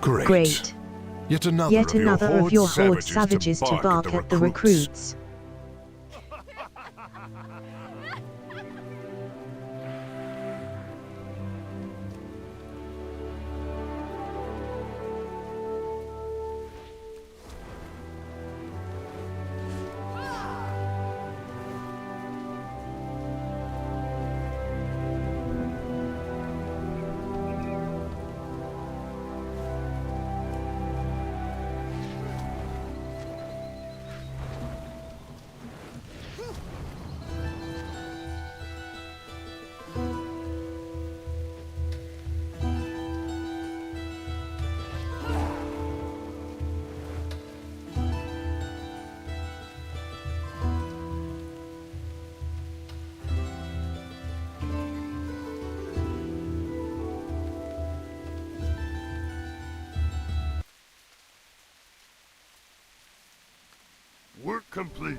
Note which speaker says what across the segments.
Speaker 1: Great.
Speaker 2: Yet another
Speaker 1: of your horde savages to bark at the recruits.
Speaker 2: Work complete.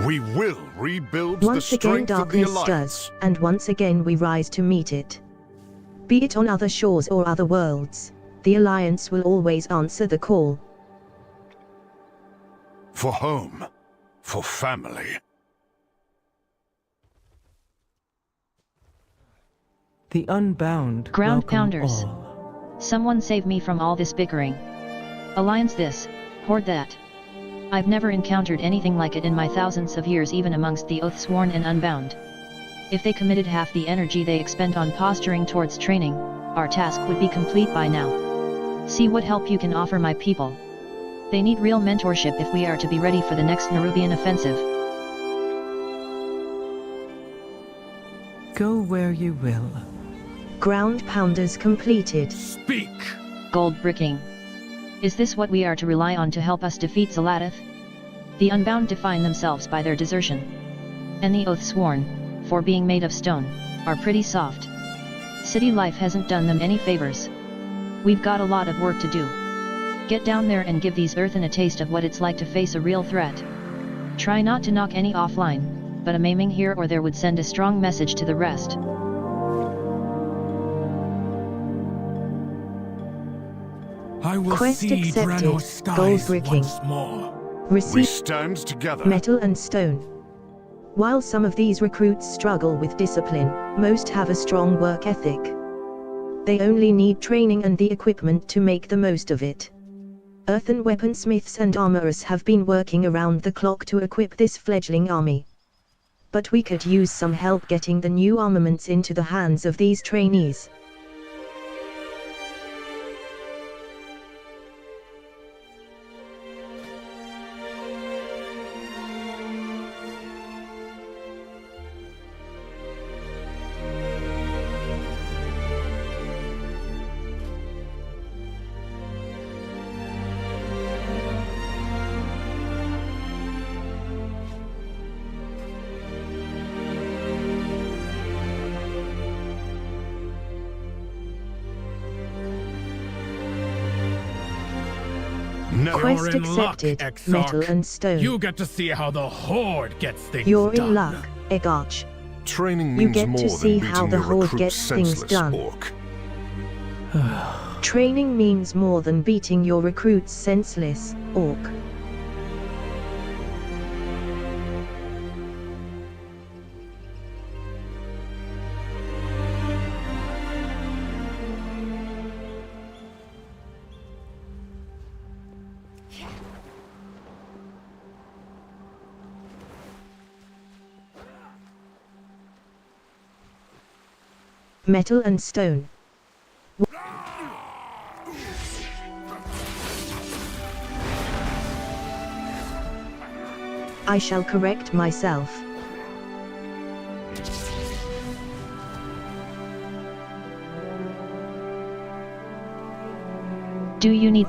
Speaker 2: We will rebuild the strength of the
Speaker 1: darkness
Speaker 2: Alliance.
Speaker 1: stirs, and once again we rise to meet it. Be it on other shores or other worlds, the Alliance will always answer the call.
Speaker 2: For home. For family.
Speaker 3: The Unbound
Speaker 4: Ground
Speaker 3: welcome
Speaker 4: pounders.
Speaker 3: all.
Speaker 4: Someone save me from all this bickering. Alliance this, horde that. I've never encountered anything like it in my thousands of years, even amongst the Oathsworn and Unbound. If they committed half the energy they expend on posturing towards training, our task would be complete by now. See what help you can offer my people. They need real mentorship if we are to be ready for the next Nerubian offensive.
Speaker 3: Go where you will.
Speaker 1: Ground pounders completed.
Speaker 2: Speak!
Speaker 4: Gold bricking. Is this what we are to rely on to help us defeat Zaladith? The Unbound define themselves by their desertion. And the Oathsworn, for being made of stone, are pretty soft. City life hasn't done them any favors. We've got a lot of work to do. Get down there and give these Earthen a taste of what it's like to face a real threat. Try not to knock any offline, but a maiming here or there would send a strong message to the rest.
Speaker 5: I will
Speaker 1: Quest
Speaker 5: see
Speaker 1: accepted.
Speaker 5: Draenor
Speaker 1: Gold
Speaker 5: skies
Speaker 1: bricking.
Speaker 5: once more.
Speaker 2: We
Speaker 1: Receive
Speaker 2: stand together.
Speaker 1: metal and stone. While some of these recruits struggle with discipline, most have a strong work ethic. They only need training and the equipment to make the most of it. Earthen weaponsmiths and armorers have been working around the clock to equip this fledgling army. But we could use some help getting the new armaments into the hands of these trainees.
Speaker 2: never.
Speaker 1: Quest
Speaker 5: You're in luck,
Speaker 1: accepted.
Speaker 5: Exarch.
Speaker 1: Metal and stone.
Speaker 5: You get to see how the Horde gets things
Speaker 1: You're
Speaker 5: done.
Speaker 1: in luck, Egarch.
Speaker 2: Training
Speaker 1: You
Speaker 2: means
Speaker 1: get
Speaker 2: more
Speaker 1: to see
Speaker 2: than
Speaker 1: how
Speaker 2: beating
Speaker 1: the
Speaker 2: your
Speaker 1: Horde
Speaker 2: recruits
Speaker 1: gets things
Speaker 2: senseless,
Speaker 1: done.
Speaker 2: Orc.
Speaker 1: Training means more than beating your recruits senseless, Orc. Metal and stone. I shall correct myself.
Speaker 4: Do you need...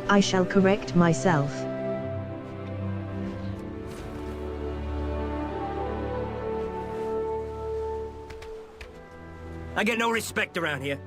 Speaker 1: I shall correct myself.
Speaker 6: I get no respect around here.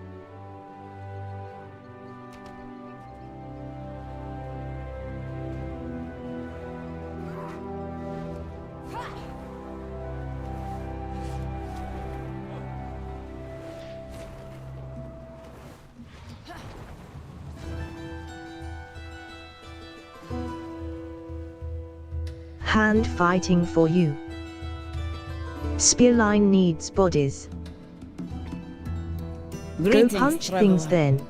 Speaker 1: Hand fighting for you. Spearline needs bodies. Go punch things then.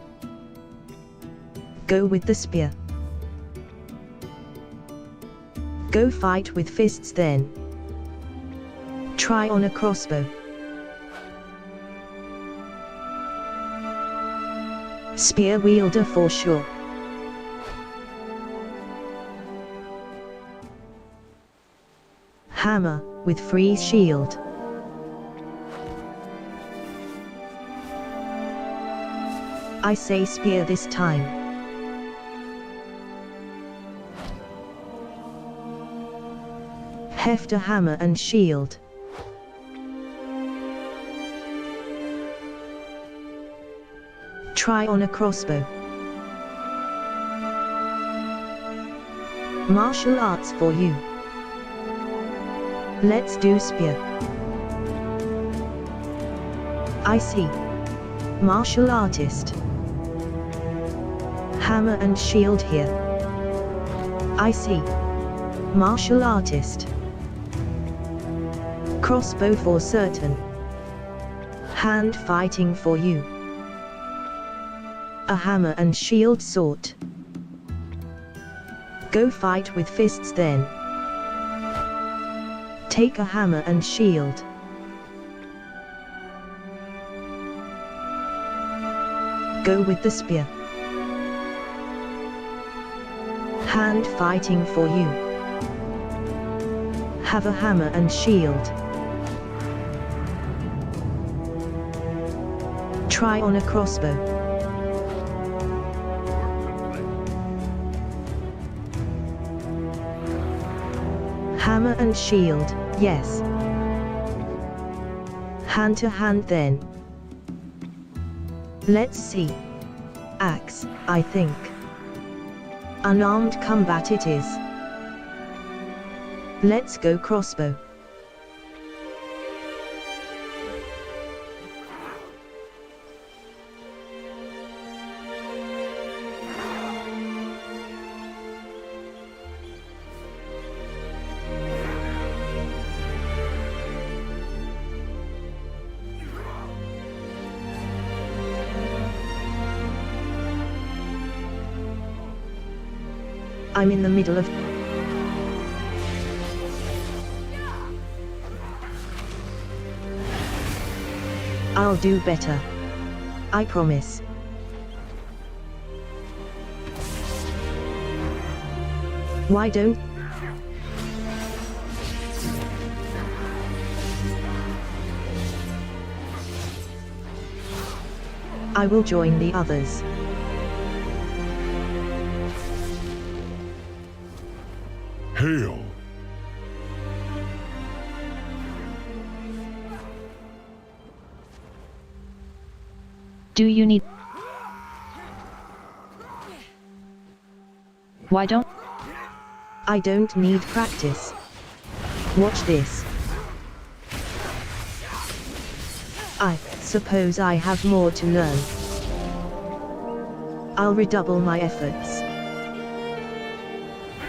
Speaker 1: Go with the spear. Go fight with fists then. Try on a crossbow. Spear wielder for sure. Hammer, with free shield. I say spear this time. Hefter hammer and shield. Try on a crossbow. Martial arts for you. Let's do spear. I see. Martial artist. Hammer and shield here. I see. Martial artist. Crossbow for certain. Hand fighting for you. A hammer and shield sort. Go fight with fists then. Take a hammer and shield. Go with the spear. Hand fighting for you. Have a hammer and shield. Try on a crossbow. Hammer and shield, yes. Hand to hand then. Let's see. Axe, I think. Unarmed combat it is. Let's go crossbow. I'm in the middle of... I'll do better. I promise. Why don't... I will join the others.
Speaker 2: Hail!
Speaker 4: Do you need... Why don't...
Speaker 1: I don't need practice. Watch this. I suppose I have more to learn. I'll redouble my efforts.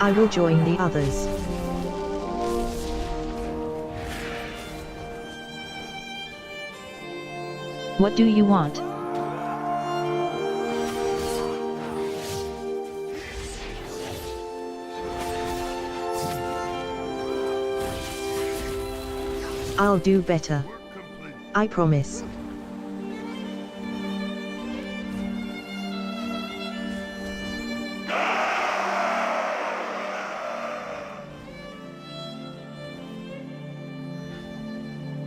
Speaker 1: I will join the others.
Speaker 4: What do you want?
Speaker 1: I'll do better. I promise.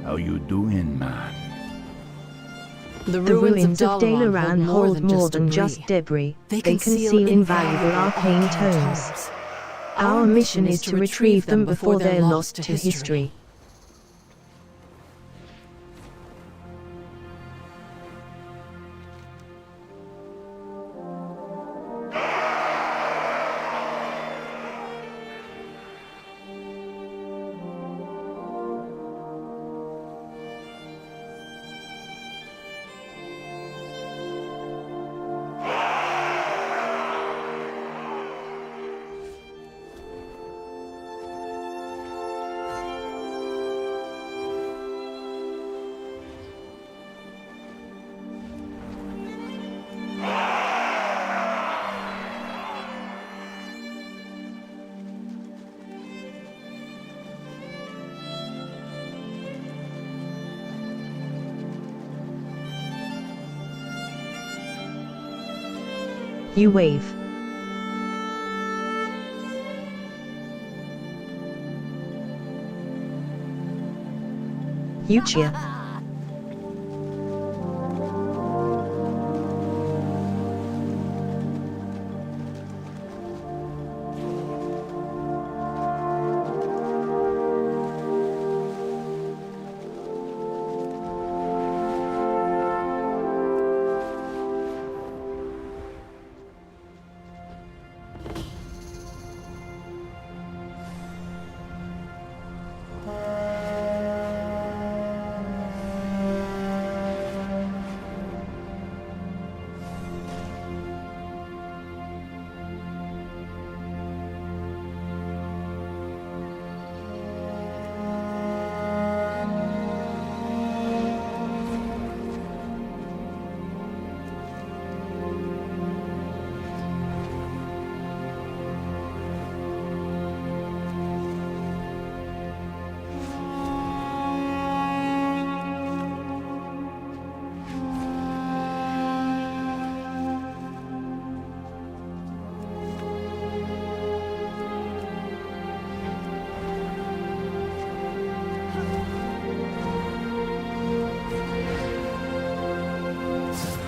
Speaker 7: How you doing, man?
Speaker 1: The ruins of Dalaran hold more than just debris. They conceal invaluable arcane tomes. Our mission is to retrieve them before they're lost to history. You wave. You cheer.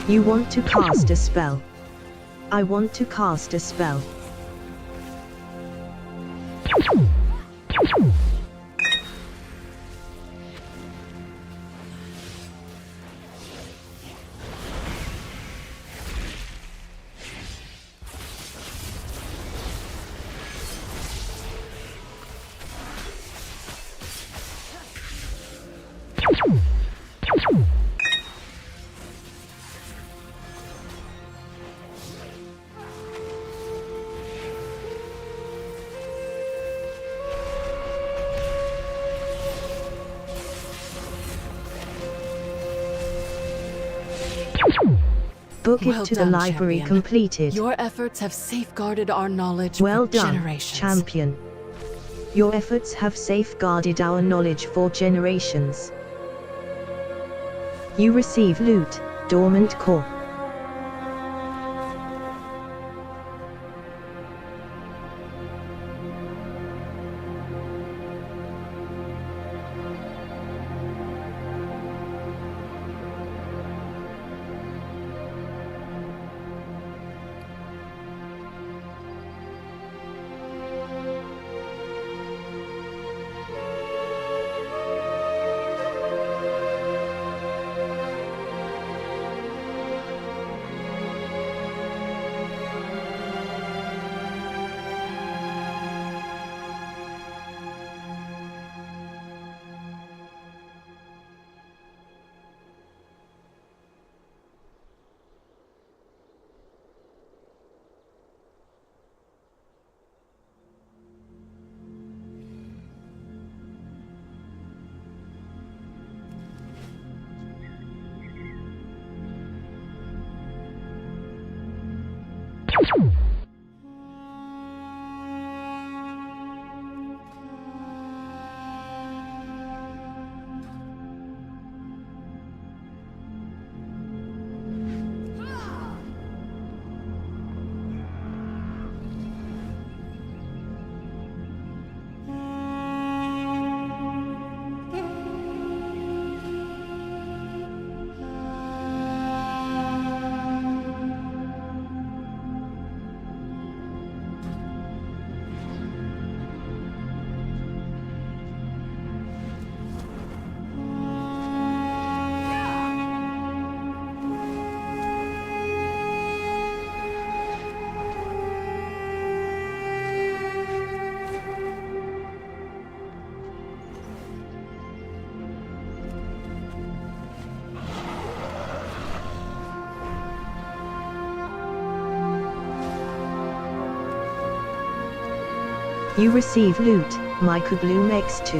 Speaker 1: You want to cast a spell. I want to cast a spell. Book it to the library completed.
Speaker 8: Your efforts have safeguarded our knowledge
Speaker 1: Well
Speaker 8: for
Speaker 1: done,
Speaker 8: generations.
Speaker 1: champion. Your efforts have safeguarded our knowledge for generations. You receive loot, dormant core. You receive loot, Microbloom X2.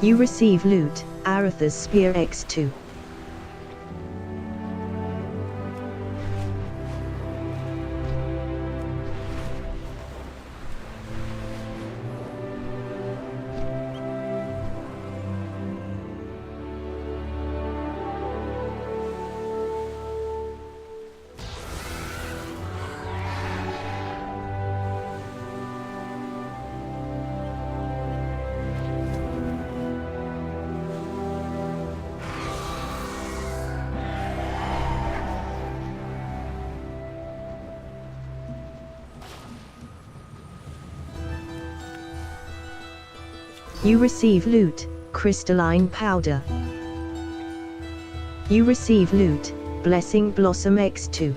Speaker 1: You receive loot, Aretha's Spear X2. You receive loot, Crystalline Powder. You receive loot, Blessing Blossom X2.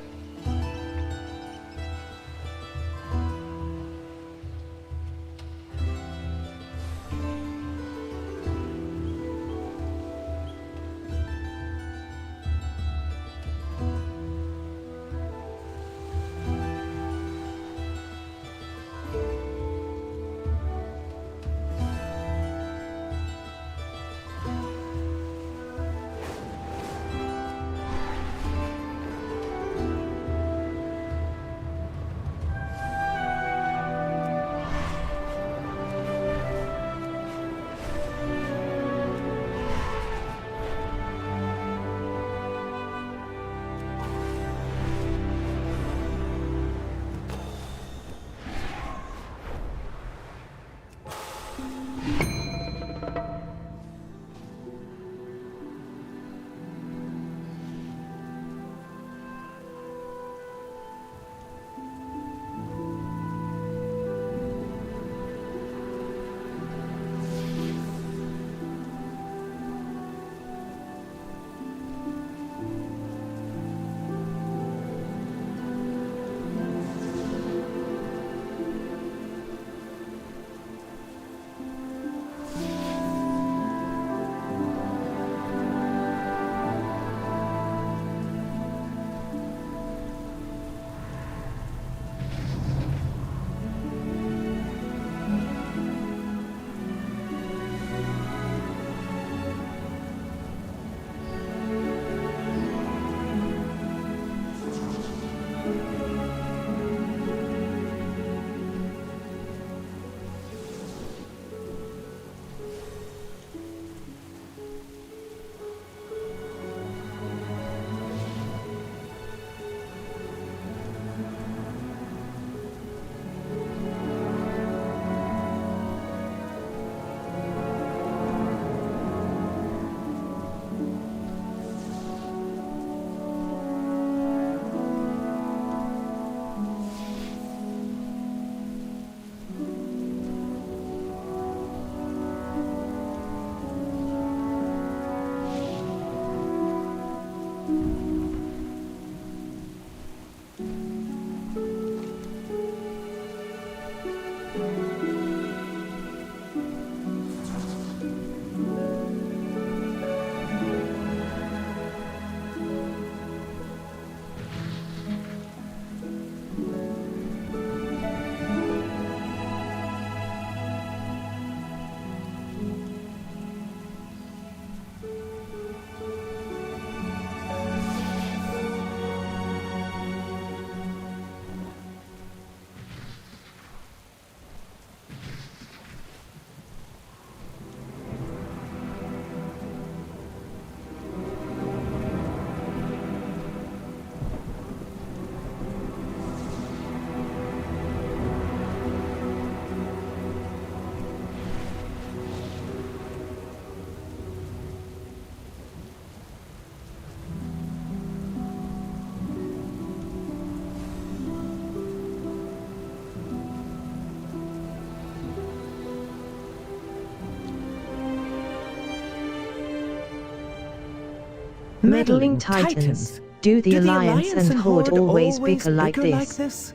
Speaker 1: Meddling Titans. Do the Alliance and Horde always bicker like this?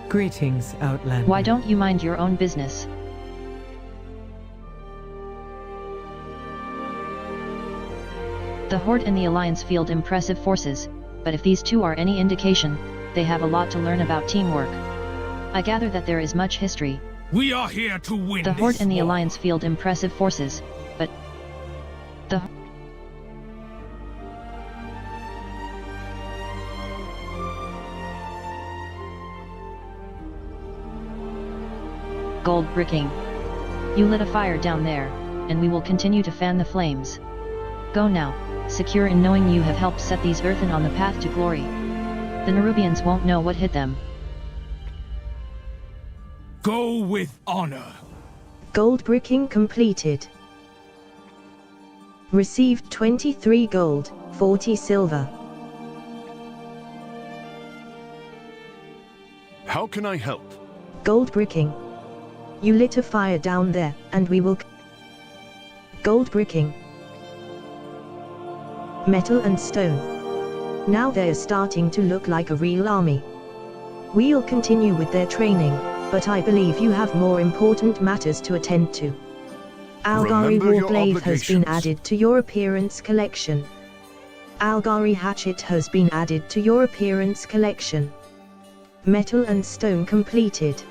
Speaker 3: Greetings, Outlander.
Speaker 4: Why don't you mind your own business? The Horde and the Alliance field impressive forces, but if these two are any indication, they have a lot to learn about teamwork. I gather that there is much history.
Speaker 5: We are here to win.
Speaker 4: The Horde
Speaker 5: this
Speaker 4: and the
Speaker 5: war.
Speaker 4: Alliance field impressive forces, but the gold bricking. You lit a fire down there, and we will continue to fan the flames. Go now, secure in knowing you have helped set these earthen on the path to glory. The Nerubians won't know what hit them.
Speaker 5: Go with honor.
Speaker 1: Gold bricking completed. Received 23 gold, 40 silver.
Speaker 2: How can I help?
Speaker 1: Gold bricking. You lit a fire down there, and we will... Gold bricking. Metal and stone. Now they're starting to look like a real army. We'll continue with their training, but I believe you have more important matters to attend to. Algari
Speaker 2: Remember your
Speaker 1: Warblade has been
Speaker 2: obligations.
Speaker 1: added to your appearance collection. Algari Hatchet has been added to your appearance collection. Metal and stone completed.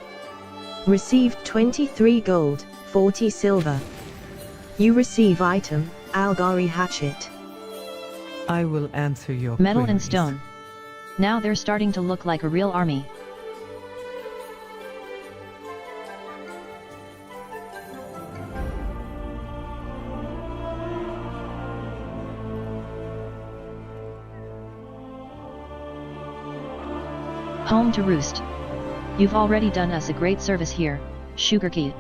Speaker 1: Received 23 gold, 40 silver. You receive item, Algari Hatchet.
Speaker 3: I will answer your
Speaker 4: Metal and
Speaker 3: queries.
Speaker 4: stone. Now they're starting to look like a real army. Home to roost. You've already done us a great service here, Sugarkey.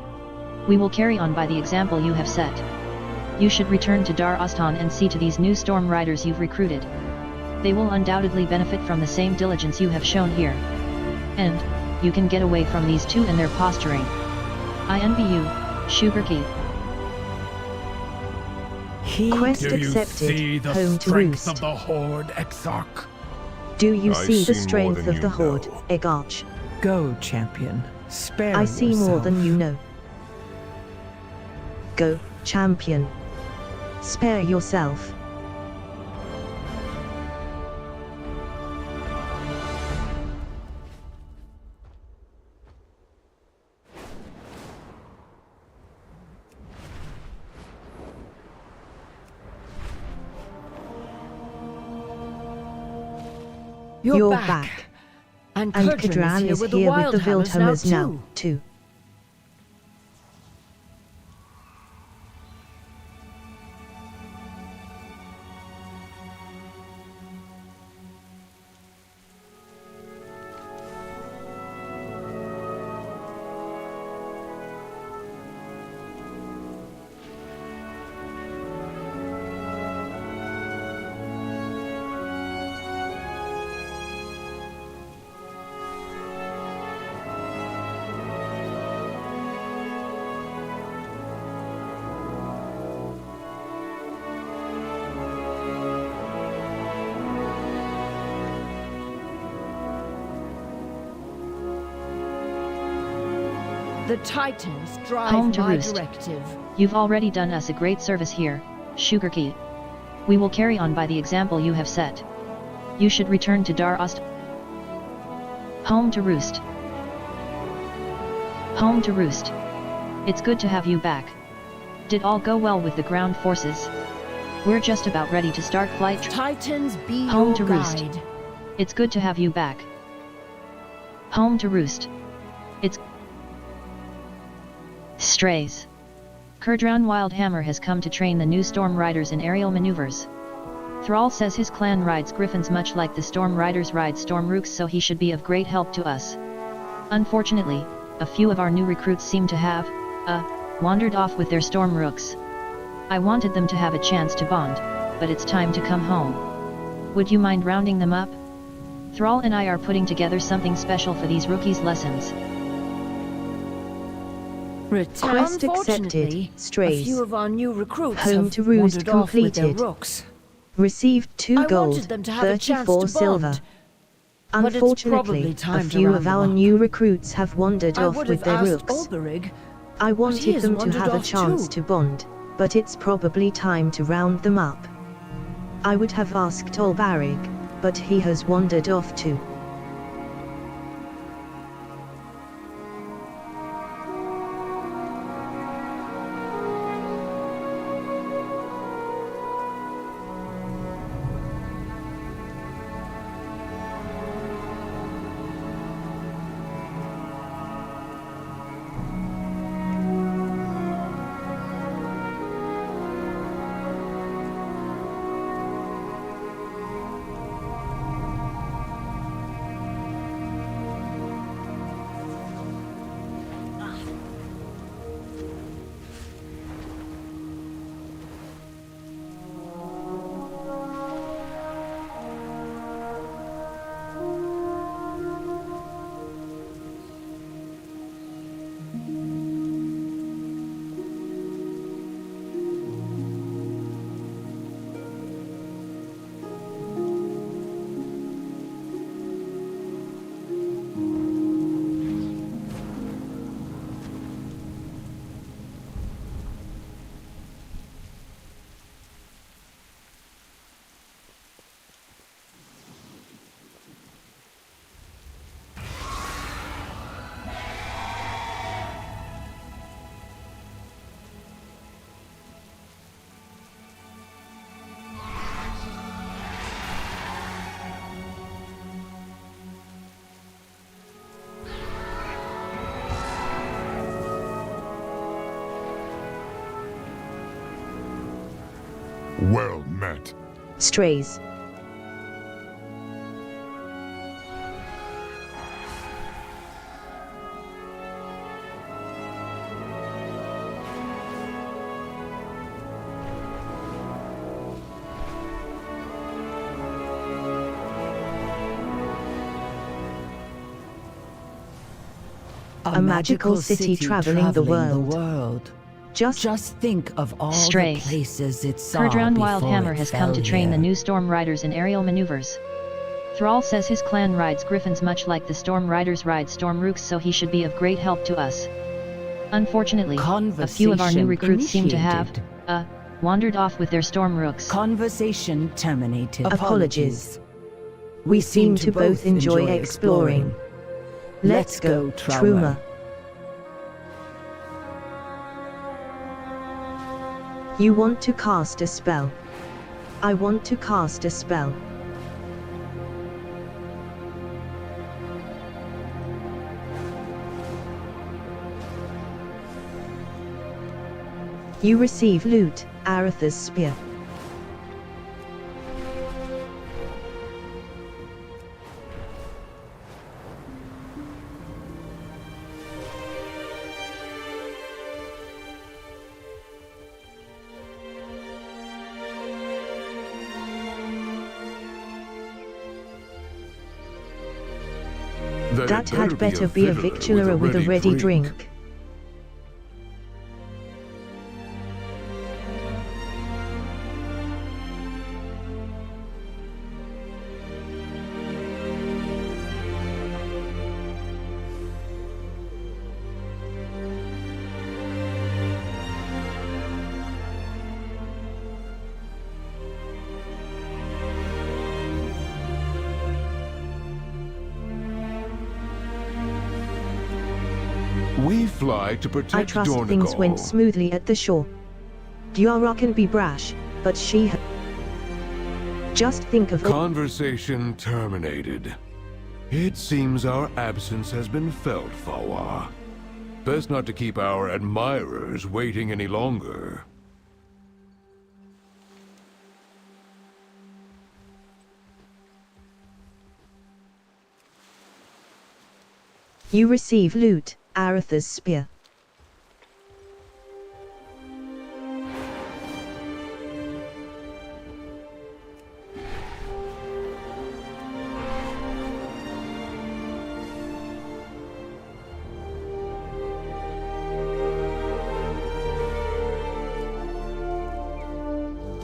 Speaker 4: We will carry on by the example you have set. You should return to Dar Ostan and see to these new storm riders you've recruited. They will undoubtedly benefit from the same diligence you have shown here. And, you can get away from these two and their posturing. I envy you, Sugarkey.
Speaker 1: Quest
Speaker 5: Do you
Speaker 1: accepted.
Speaker 5: see the
Speaker 1: Home to
Speaker 5: strength
Speaker 1: roost.
Speaker 5: of the Horde, Exarch?
Speaker 1: Do you
Speaker 2: I've
Speaker 1: see the
Speaker 2: seen more
Speaker 1: strength
Speaker 2: than
Speaker 1: of the
Speaker 2: you
Speaker 1: Horde,
Speaker 2: know.
Speaker 1: Egarch?
Speaker 3: Go, champion. Spare
Speaker 1: I see more
Speaker 3: yourself.
Speaker 1: than you know. Go, champion. Spare yourself. You're back.
Speaker 8: And
Speaker 1: And
Speaker 8: Kedran
Speaker 1: Kadran is
Speaker 8: with the
Speaker 1: here with the
Speaker 8: Wildhammers
Speaker 1: Wildhammers now, too.
Speaker 9: The Titans drive
Speaker 4: Home to
Speaker 9: my
Speaker 4: roost.
Speaker 9: directive.
Speaker 4: You've already done us a great service here, Sugarkey. We will carry on by the example you have set. You should return to Dar Ost. Home to roost. Home to roost. It's good to have you back. Did all go well with the ground forces? We're just about ready to start flight.
Speaker 9: Titans be
Speaker 4: Home
Speaker 9: your
Speaker 4: to roost.
Speaker 9: guide.
Speaker 4: It's good to have you back. Home to roost. It's strays. Kurdran Wildhammer has come to train the new Storm Riders in aerial maneuvers. Thrall says his clan rides griffins much like the Storm Riders ride Storm Rooks, so he should be of great help to us. Unfortunately, a few of our new recruits seem to have, wandered off with their Storm Rooks. I wanted them to have a chance to bond, but it's time to come home. Would you mind rounding them up? Thrall and I are putting together something special for these rookies' lessons.
Speaker 1: Quest accepted. Strays.
Speaker 9: A few of our new recruits
Speaker 1: Home
Speaker 9: have
Speaker 1: to Roost
Speaker 9: wandered off with their
Speaker 1: completed.
Speaker 9: rooks.
Speaker 1: Received 2
Speaker 9: I
Speaker 1: gold,
Speaker 9: wanted them to have a chance
Speaker 1: 34
Speaker 9: to
Speaker 1: silver.
Speaker 9: bond, but it's
Speaker 1: Unfortunately,
Speaker 9: probably
Speaker 1: a
Speaker 9: time to
Speaker 1: few
Speaker 9: round
Speaker 1: of
Speaker 9: them
Speaker 1: our
Speaker 9: up.
Speaker 1: new recruits have wandered
Speaker 9: I
Speaker 1: off
Speaker 9: would
Speaker 1: with
Speaker 9: have
Speaker 1: their
Speaker 9: asked
Speaker 1: rooks.
Speaker 9: Ulberig,
Speaker 1: I
Speaker 9: he
Speaker 1: wanted
Speaker 9: has
Speaker 1: them to
Speaker 9: wandered
Speaker 1: have a
Speaker 9: off
Speaker 1: chance
Speaker 9: too.
Speaker 1: to bond, but it's probably time to round them up. I would have asked Ulberig, but he has wandered off too.
Speaker 2: Well met.
Speaker 1: Strays. A magical city traveling the world. Just
Speaker 8: think of all
Speaker 4: Strays.
Speaker 8: the places it saw
Speaker 4: Kurdran
Speaker 8: before
Speaker 4: Wildhammer
Speaker 8: it
Speaker 4: has come to
Speaker 8: fell
Speaker 4: train the
Speaker 8: here.
Speaker 4: new Storm Riders in aerial maneuvers. Thrall says his clan rides griffins much like the Storm Riders ride Storm Rooks, so he should be of great help to us. Unfortunately, a few of our new
Speaker 8: Conversation
Speaker 4: recruits seem to have,
Speaker 8: initiated.
Speaker 4: wandered off with their Storm Rooks.
Speaker 8: Conversation terminated.
Speaker 1: Apologies. We seem to both enjoy exploring. Let's go, Truma. You want to cast a spell. I want to cast a spell. You receive loot, Aretha's spear. That had better be a victualler with a ready drink.
Speaker 2: We fly to protect
Speaker 1: I trust
Speaker 2: Dornigal.
Speaker 1: things went smoothly at the shore. Diara can be brash, but she just think of
Speaker 2: Conversation terminated. It seems our absence has been felt, Fawa. Best not to keep our admirers waiting any longer.
Speaker 1: You receive loot, Aretha's spear.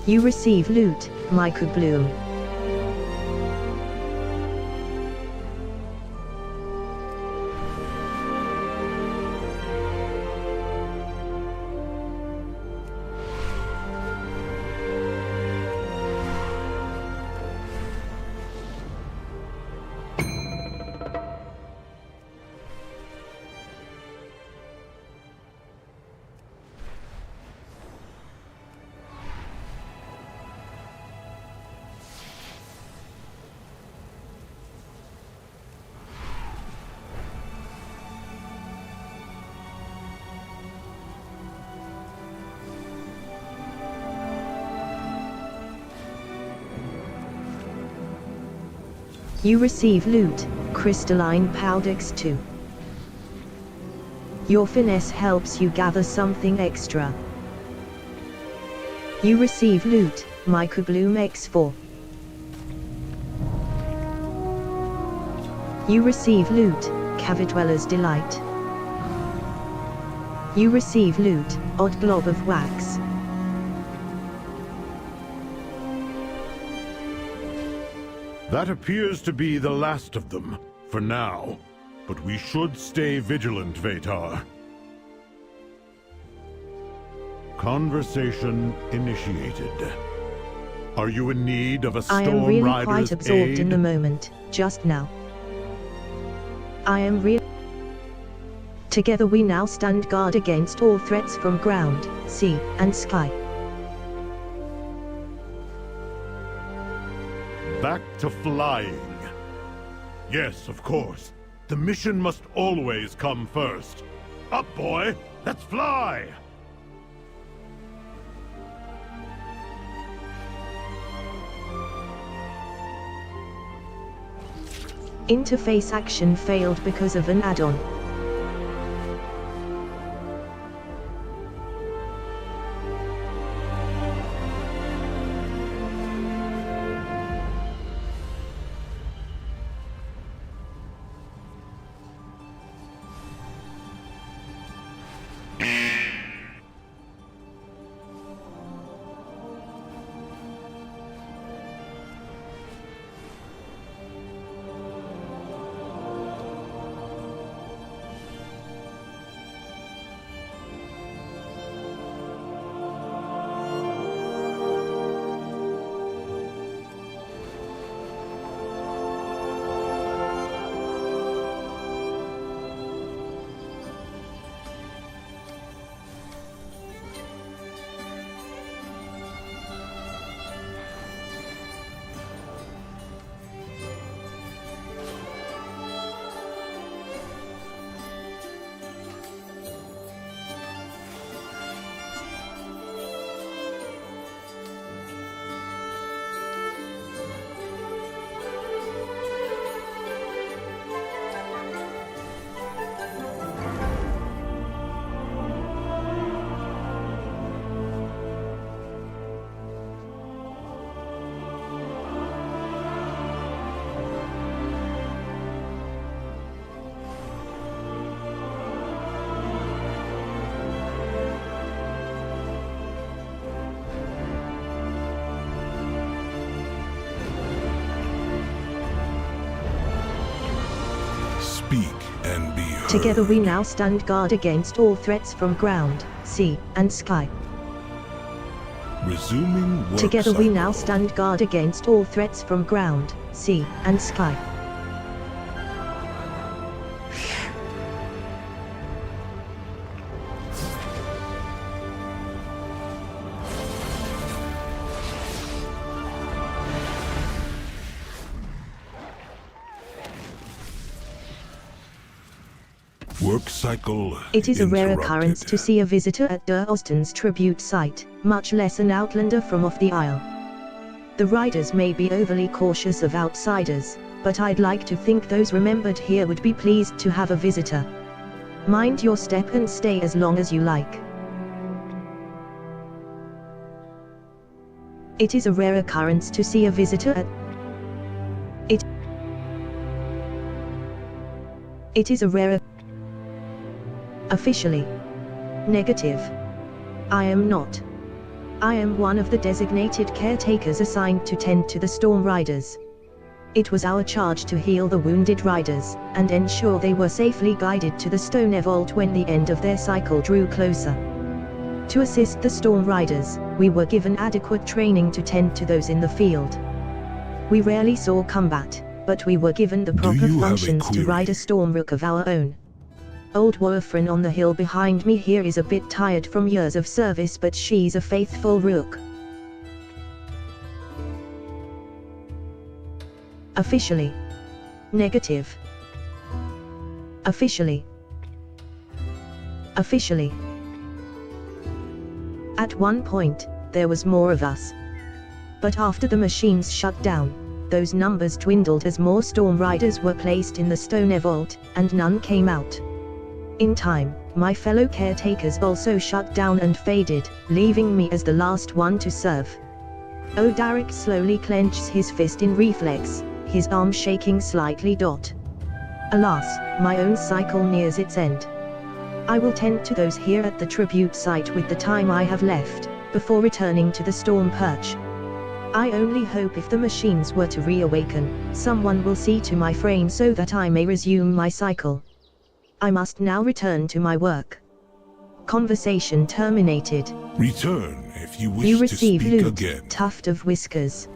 Speaker 1: You receive loot, Michael Bloom. You receive loot, crystalline powdex 2. Your finesse helps you gather something extra. You receive loot, Microbloom X4. You receive loot, Cavadweller's Delight. You receive loot, Odd Blob of Wax.
Speaker 7: That appears to be the last of them, for now. But we should stay vigilant, Vatar. Conversation initiated. Are you in need of a Storm
Speaker 1: I am really
Speaker 7: Rider's
Speaker 1: quite absorbed
Speaker 7: aid?
Speaker 1: in the moment, just now. I am real. Together we now stand guard against all threats from ground, sea, and sky.
Speaker 7: Back to flying. Yes, of course. The mission must always come first. Up, boy! Let's fly!
Speaker 1: Interface action failed because of an add-on.
Speaker 2: Speak and be heard.
Speaker 1: Together we now stand guard against all threats from ground, sea, and sky.
Speaker 2: Resuming work
Speaker 1: Together we
Speaker 2: cycle.
Speaker 1: now stand guard against all threats from ground, sea, and sky.
Speaker 2: Work cycle.
Speaker 1: It is a rare
Speaker 2: interrupted.
Speaker 1: occurrence to see a visitor at Der Osten's tribute site, much less an outlander from off the Isle. The riders may be overly cautious of outsiders, but I'd like to think those remembered here would be pleased to have a visitor. Mind your step and stay as long as you like. It is a rare occurrence to see a visitor at It is a rare officially negative. I am not. I am one of the designated caretakers assigned to tend to the storm riders. It was our charge to heal the wounded riders, and ensure they were safely guided to the Stone Vault when the end of their cycle drew closer. To assist the storm riders, we were given adequate training to tend to those in the field. We rarely saw combat, but we were given the proper functions to ride a storm rook of our own. Old WarWithin on the hill behind me here is a bit tired from years of service, but she's a faithful rook. Officially. Negative. Officially. Officially. At one point, there was more of us. But after the machines shut down, those numbers dwindled as more storm riders were placed in the Stone Vault, and none came out. In time, my fellow caretakers also shut down and faded, leaving me as the last one to serve. Odaric slowly clenches his fist in reflex, his arm shaking slightly. Alas, my own cycle nears its end. I will tend to those here at the tribute site with the time I have left, before returning to the storm perch. I only hope if the machines were to reawaken, someone will see to my frame so that I may resume my cycle. I must now return to my work. Conversation terminated.
Speaker 5: Return if you wish
Speaker 1: You
Speaker 5: to
Speaker 1: receive
Speaker 5: speak
Speaker 1: loot,
Speaker 5: again.
Speaker 1: tuft of whiskers.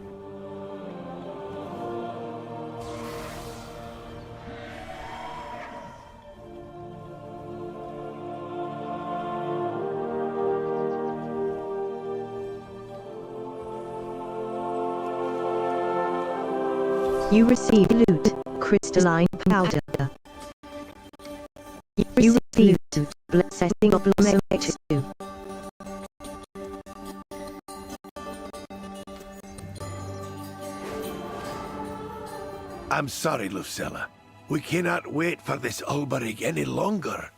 Speaker 1: You receive loot, crystalline powder. You receive loot, blessing of Blessing.
Speaker 10: I'm sorry, Lucilla. We cannot wait for this Ulberig any longer.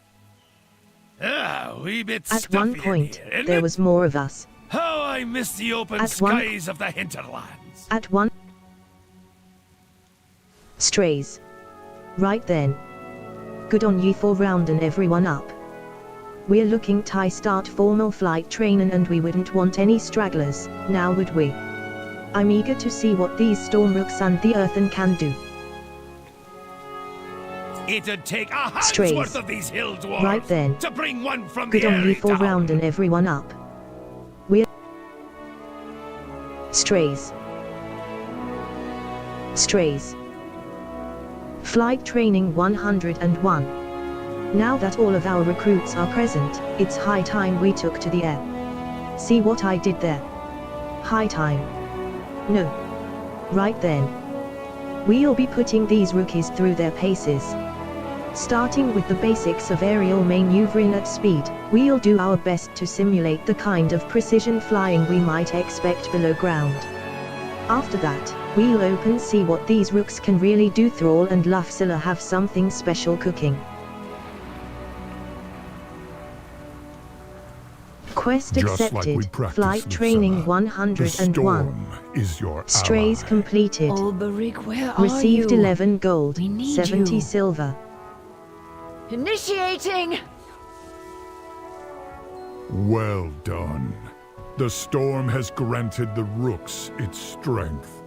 Speaker 5: We bit
Speaker 1: At one
Speaker 5: stuffy in
Speaker 1: point,
Speaker 5: here, isn't
Speaker 1: there
Speaker 5: it?
Speaker 1: was more of us.
Speaker 5: How I miss the open
Speaker 1: At one-
Speaker 5: skies of the hinterlands.
Speaker 1: At one. Strays. Right then. Good on you for rounding everyone up. We're looking to start formal flight training, and we wouldn't want any stragglers, now would we? I'm eager to see what these storm rooks and the earthen can do.
Speaker 5: It'd take a hand's
Speaker 1: Strays.
Speaker 5: worth of these hill dwarves
Speaker 1: Right then.
Speaker 5: to bring one from
Speaker 1: Good
Speaker 5: the
Speaker 1: on you
Speaker 5: airy
Speaker 1: for
Speaker 5: town.
Speaker 1: rounding everyone up. We're strays. Strays. Flight training 101. Now that all of our recruits are present, it's high time we took to the air. See what I did there? High time. No. Right then. We'll be putting these rookies through their paces. Starting with the basics of aerial maneuvering at speed, we'll do our best to simulate the kind of precision flying we might expect below ground. After that, we'll open see what these rooks can really do. Thrall and Lucilla have something special cooking. Quest
Speaker 7: Just like we
Speaker 1: accepted.
Speaker 7: practiced,
Speaker 1: Flight training
Speaker 7: Lucilla.
Speaker 1: 101.
Speaker 7: The storm is your
Speaker 1: Strays
Speaker 7: ally.
Speaker 1: completed.
Speaker 9: Ulberig, where are
Speaker 1: Received
Speaker 9: you?
Speaker 1: 11 gold,
Speaker 9: We need
Speaker 1: 70
Speaker 9: you.
Speaker 1: silver.
Speaker 9: Initiating!
Speaker 7: Well done. The storm has granted the rooks its strength.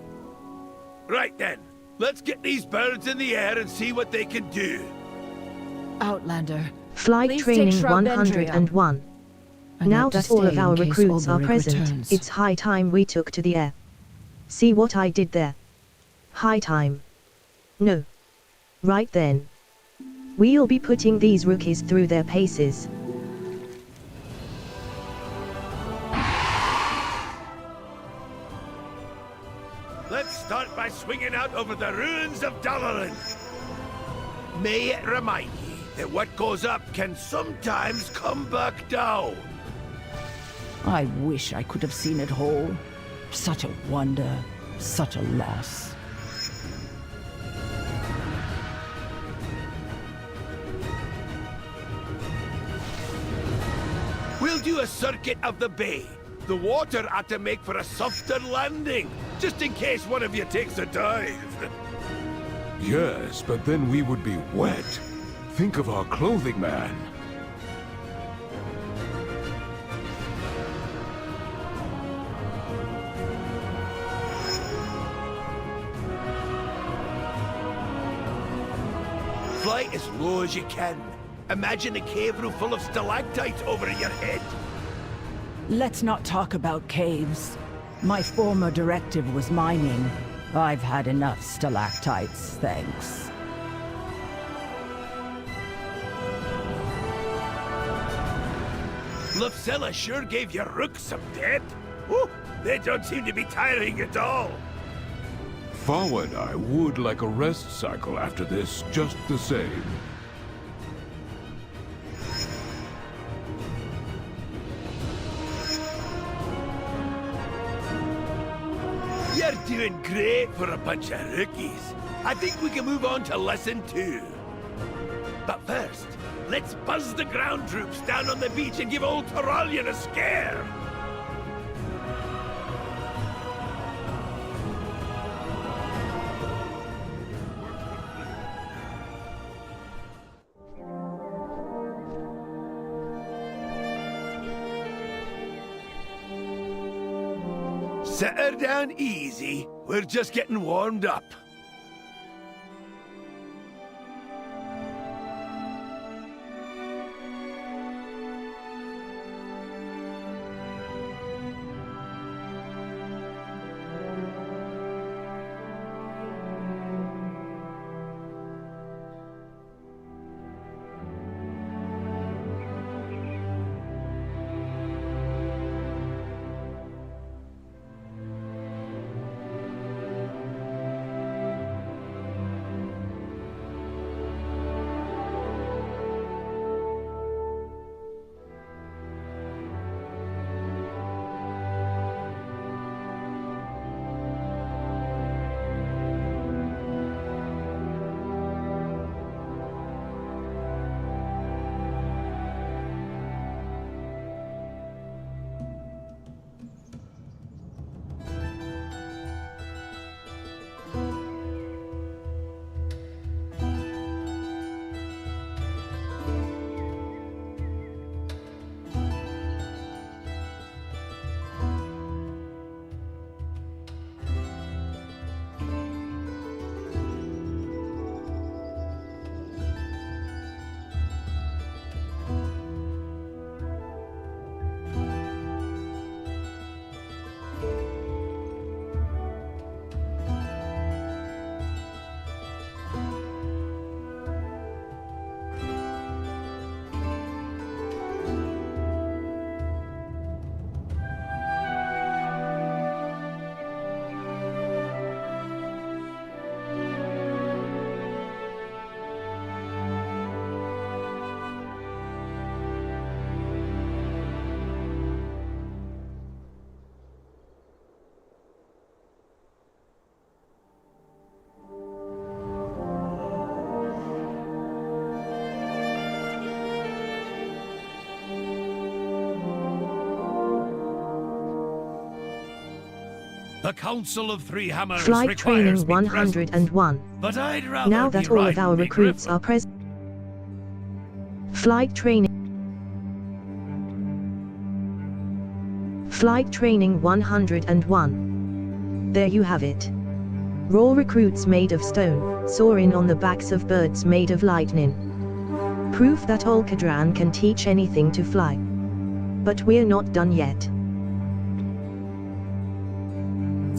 Speaker 10: Right then, let's get these birds in the air and see what they can do.
Speaker 9: Outlander.
Speaker 1: Flight
Speaker 9: Please
Speaker 1: training
Speaker 9: take Shrub
Speaker 1: 101.
Speaker 9: I
Speaker 1: Now
Speaker 9: want to
Speaker 1: that all of
Speaker 9: stay
Speaker 1: our
Speaker 9: in case
Speaker 1: recruits are
Speaker 9: Ulberig
Speaker 1: present,
Speaker 9: returns.
Speaker 1: it's high time we took to the air. See what I did there? High time. No. Right then. We'll be putting these rookies through their paces.
Speaker 10: Let's start by swinging out over the ruins of Dalaran. May it remind ye that what goes up can sometimes come back down.
Speaker 8: I wish I could have seen it whole. Such a wonder, such a loss.
Speaker 10: We'll do a circuit of the bay. The water ought to make for a softer landing, just in case one of you takes a dive.
Speaker 2: Yes, but then we would be wet. Think of our clothing, man.
Speaker 10: Fly as low as you can. Imagine a cave roof full of stalactites over your head.
Speaker 8: Let's not talk about caves. My former directive was mining. I've had enough stalactites, thanks.
Speaker 10: Lufcella sure gave your rooks some depth. Whew, they don't seem to be tiring at all.
Speaker 2: Forward, I would like a rest cycle after this, just the same.
Speaker 10: You're doing great for a bunch of rookies. I think we can move on to lesson 2. But first, let's buzz the ground troops down on the beach and give old Toralian a scare. Set her down easy. We're just getting warmed up. The Council of Three Hammers
Speaker 1: Flight
Speaker 10: requires
Speaker 1: Training
Speaker 10: me present,
Speaker 1: 101.
Speaker 10: but I'd rather
Speaker 1: Now
Speaker 10: be
Speaker 1: that all of
Speaker 10: riding
Speaker 1: our
Speaker 10: me
Speaker 1: recruits
Speaker 10: griffin.
Speaker 1: are present. Flight Training 101. There you have it. Raw recruits made of stone, soaring on the backs of birds made of lightning. Proof that Olcadran can teach anything to fly. But we're not done yet.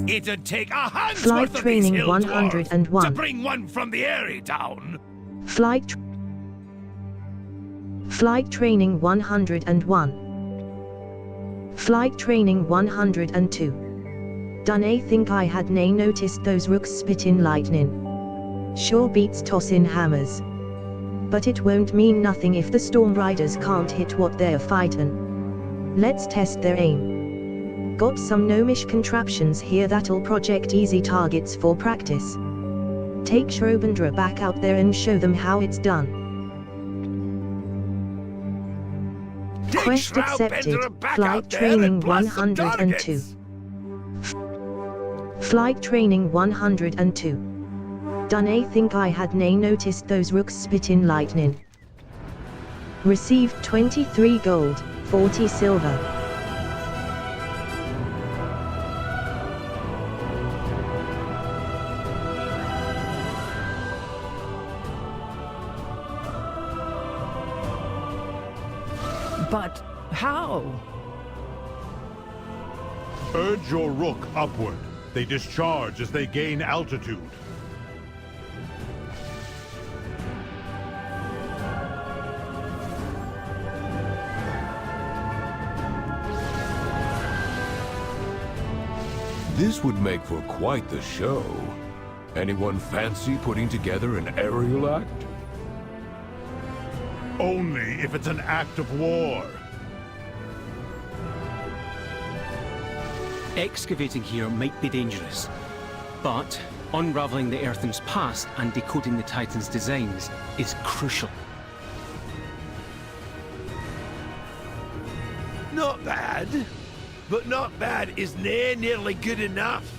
Speaker 10: It'd take a hand's
Speaker 1: Flight
Speaker 10: worth
Speaker 1: Training
Speaker 10: of these hill dwarves
Speaker 1: 101.
Speaker 10: to bring one from the airy down.
Speaker 1: Flight Training 101. Flight Training 102. Done. I think I had noticed those rooks spittin' lightning. Sure beats tossin' hammers. But it won't mean nothing if the Storm Riders can't hit what they're fightin'. Let's test their aim. Got some gnomish contraptions here that'll project easy targets for practice. Take Shrobandra back out there and show them how it's done. Quest accepted. Flight Training 102. Flight Training 102. Done. I think I had noticed those rooks spittin' lightning. Received 23 gold, 40 silver.
Speaker 8: But how?
Speaker 7: Urge your rook upward. They discharge as they gain altitude.
Speaker 2: This would make for quite the show. Anyone fancy putting together an aerial act?
Speaker 7: Only if it's an act of war.
Speaker 11: Excavating here might be dangerous, but unraveling the Earthen's past and decoding the Titan's designs is crucial.
Speaker 10: Not bad. But not bad is nearly good enough.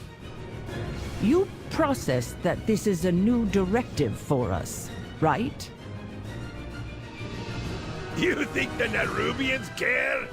Speaker 8: You processed that this is a new directive for us, right?
Speaker 10: You think the Nerubians care?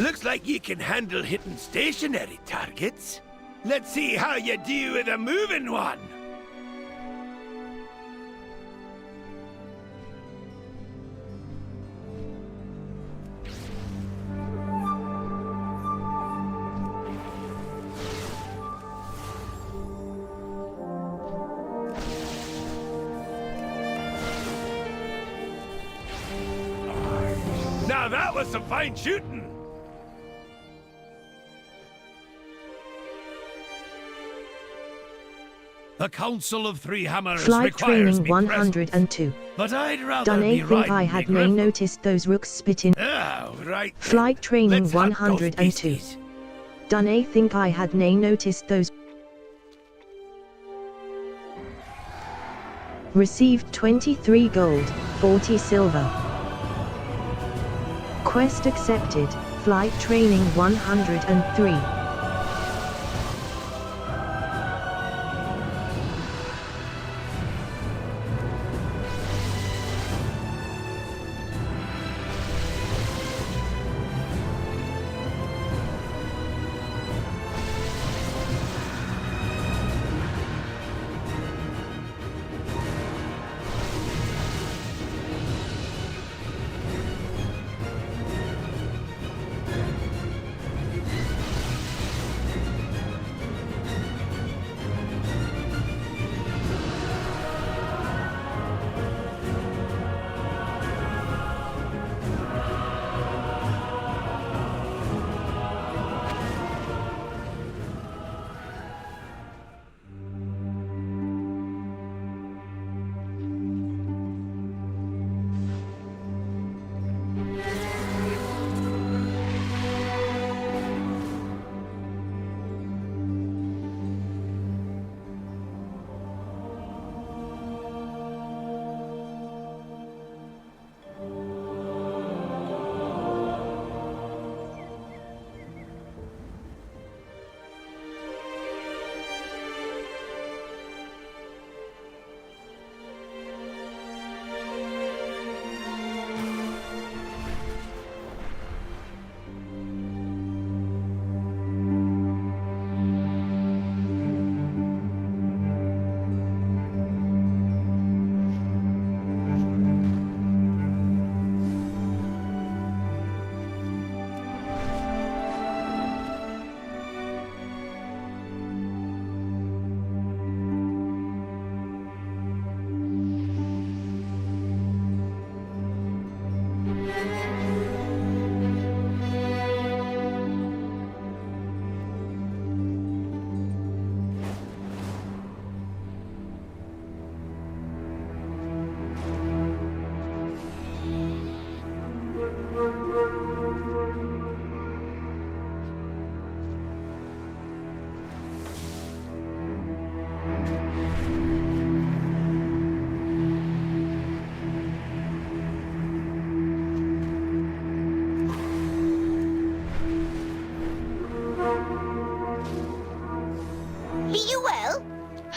Speaker 10: Looks like you can handle hitting stationary targets. Let's see how you do with a moving one. Now that was some fine shooting. The Council of Three Hammers
Speaker 1: Flight
Speaker 10: requires
Speaker 1: training
Speaker 10: me
Speaker 1: 102.
Speaker 10: present, but I'd rather
Speaker 1: Done
Speaker 10: be
Speaker 1: think
Speaker 10: riding
Speaker 1: I had
Speaker 10: me
Speaker 1: nay
Speaker 10: griffin.
Speaker 1: noticed those rooks spitting.
Speaker 10: Oh, right. then.
Speaker 1: Flight training
Speaker 10: Let's hunt those
Speaker 1: 102.
Speaker 10: beasties.
Speaker 1: Done think I had nay noticed those. Received 23 gold, 40 silver. Quest accepted. Flight training 103.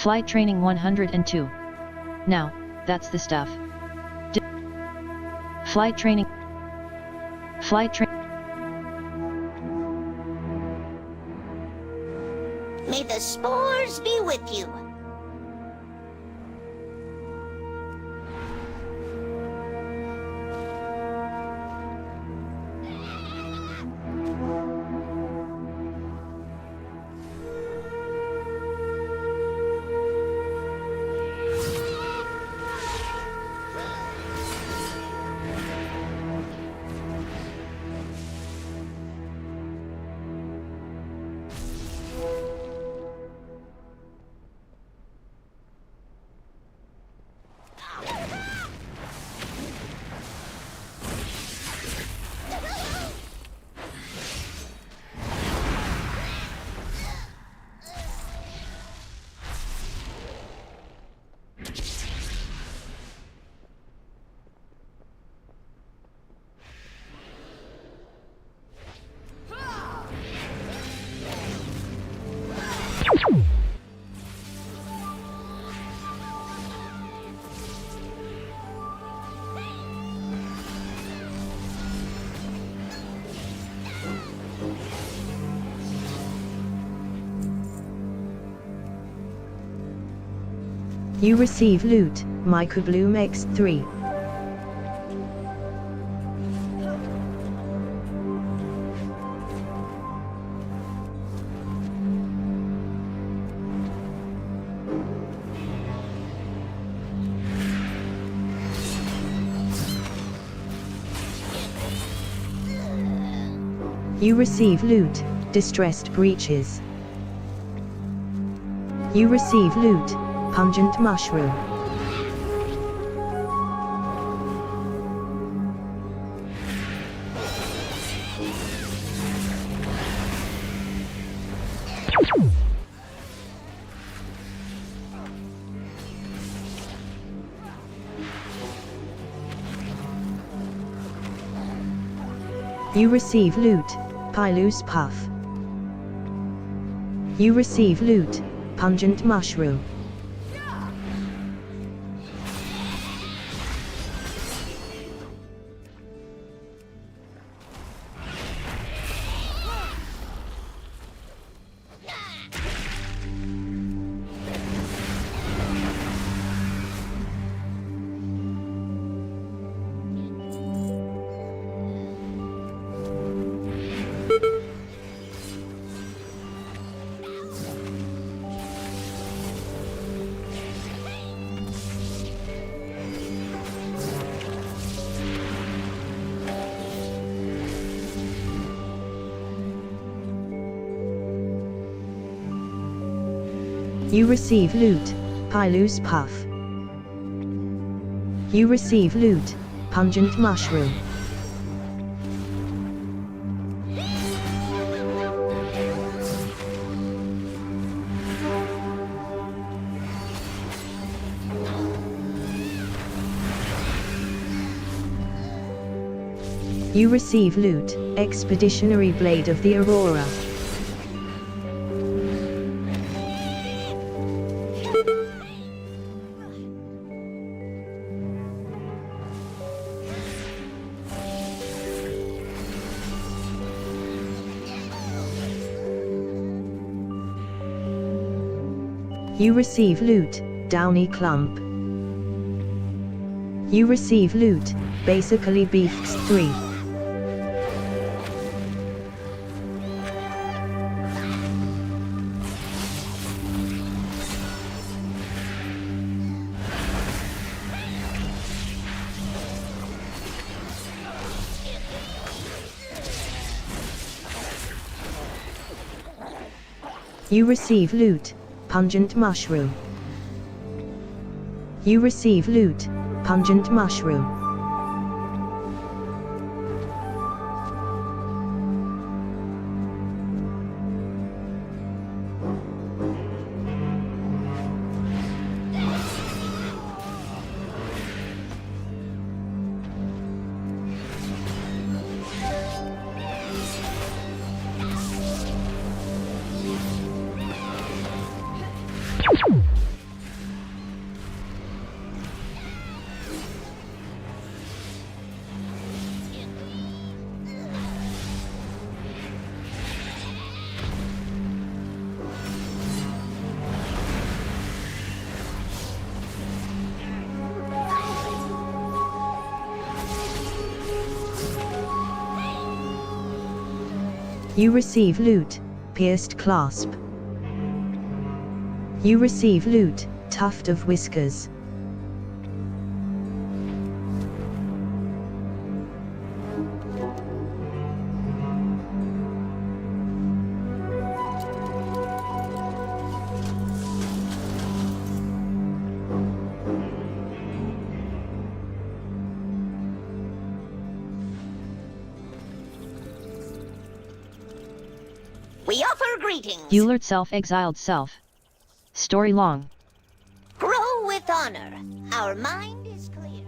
Speaker 4: Flight training 102. Now, that's the stuff. Flight training. Flight train.
Speaker 12: May the spores be with you.
Speaker 1: You receive loot, Microbloom X3. You receive loot, Distressed Breaches. You receive loot, Pungent Mushroom. You receive loot, Pilus Puff. You receive loot, Pungent Mushroom. You receive loot, Pilus Puff. You receive loot, Pungent Mushroom. You receive loot, Expeditionary Blade of the Aurora. You receive loot, Downy Clump. You receive loot, Basically Beasts 3. You receive loot, Pungent Mushroom. You receive loot, Pungent Mushroom. You receive loot, pierced clasp. You receive loot, tuft of whiskers.
Speaker 12: We offer greetings.
Speaker 4: Eulert self-exiled self. Story long.
Speaker 12: Grow with honor. Our mind is clear.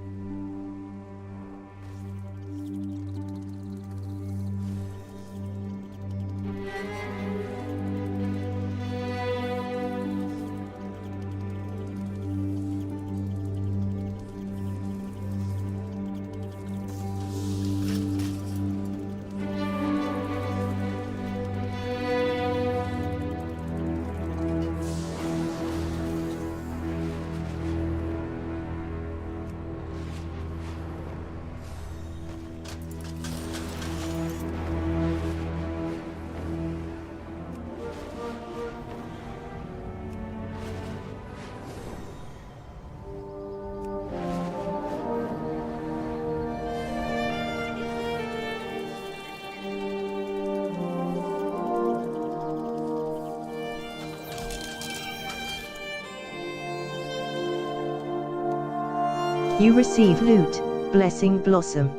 Speaker 1: You receive loot, Blessing Blossom.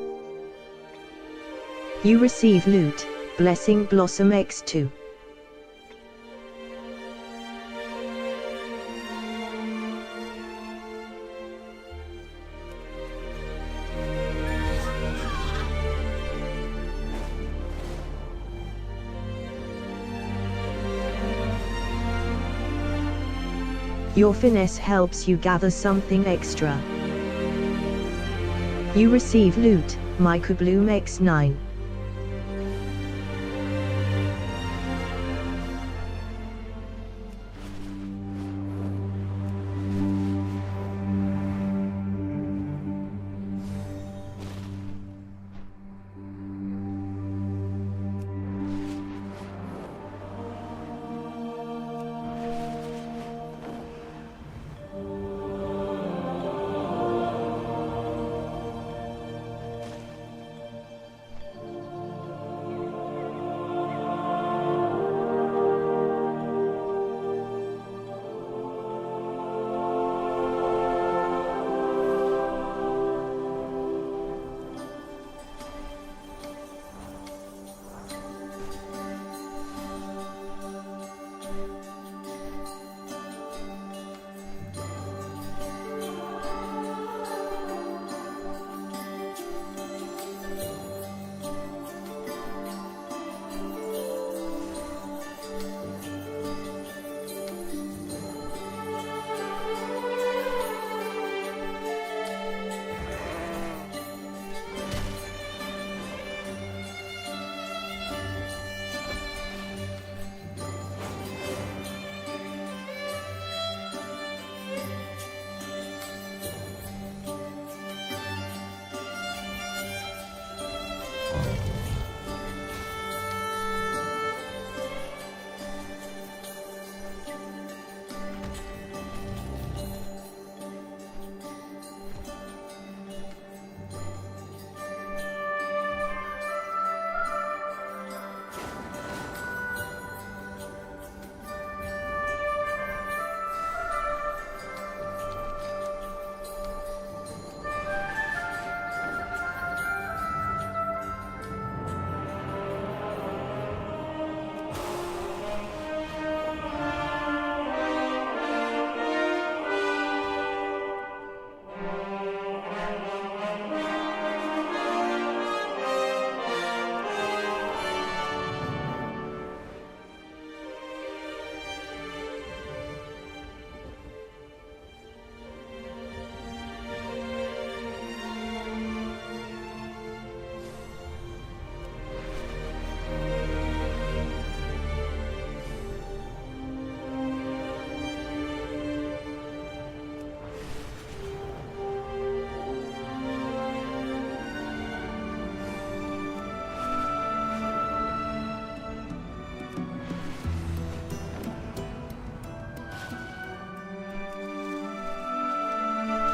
Speaker 1: You receive loot, Blessing Blossom X2. Your finesse helps you gather something extra. You receive loot, Mycobloom X9.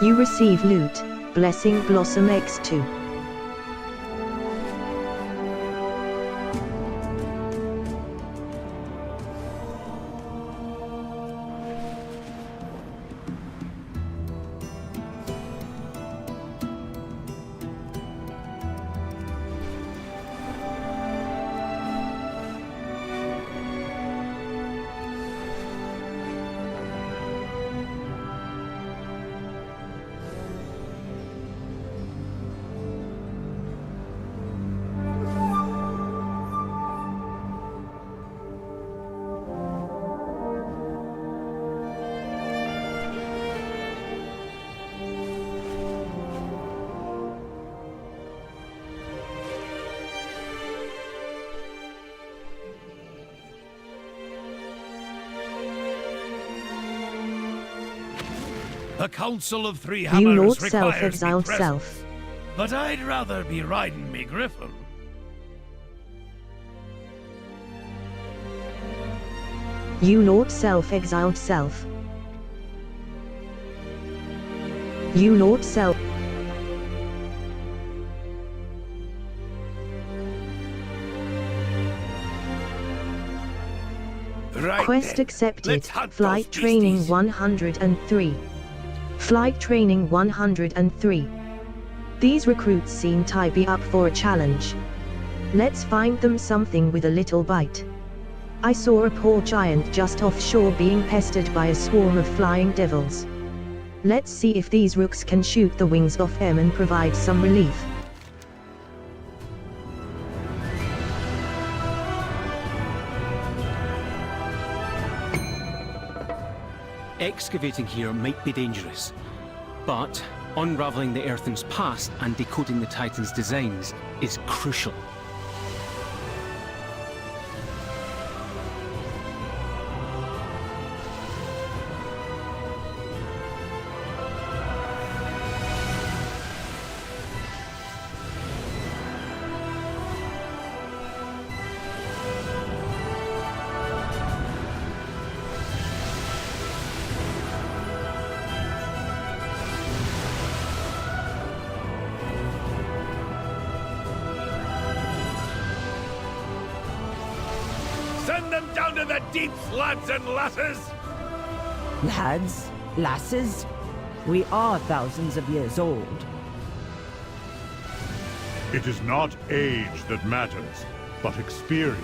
Speaker 1: You receive loot, Blessing Blossom X2.
Speaker 5: The Council of Three
Speaker 1: You
Speaker 5: Hammers
Speaker 1: Lord
Speaker 5: requires
Speaker 1: Self-exiled
Speaker 5: me present,
Speaker 1: self.
Speaker 5: but I'd rather be riding me griffin.
Speaker 1: You Lord Self-exiled self. You Lord Self.
Speaker 10: Right
Speaker 1: Quest
Speaker 10: then.
Speaker 1: accepted.
Speaker 10: Let's hunt
Speaker 1: Flight
Speaker 10: those
Speaker 1: training
Speaker 10: beasties.
Speaker 1: 103. Flight training 103. These recruits seem to be up for a challenge. Let's find them something with a little bite. I saw a poor giant just offshore being pestered by a swarm of flying devils. Let's see if these rooks can shoot the wings off him and provide some relief.
Speaker 11: Excavating here might be dangerous, but unraveling the Earthen's past and decoding the Titan's designs is crucial.
Speaker 5: Send them down to the deeps, lads and lasses!
Speaker 8: Lads, lasses, we are thousands of years old.
Speaker 7: It is not age that matters, but experience.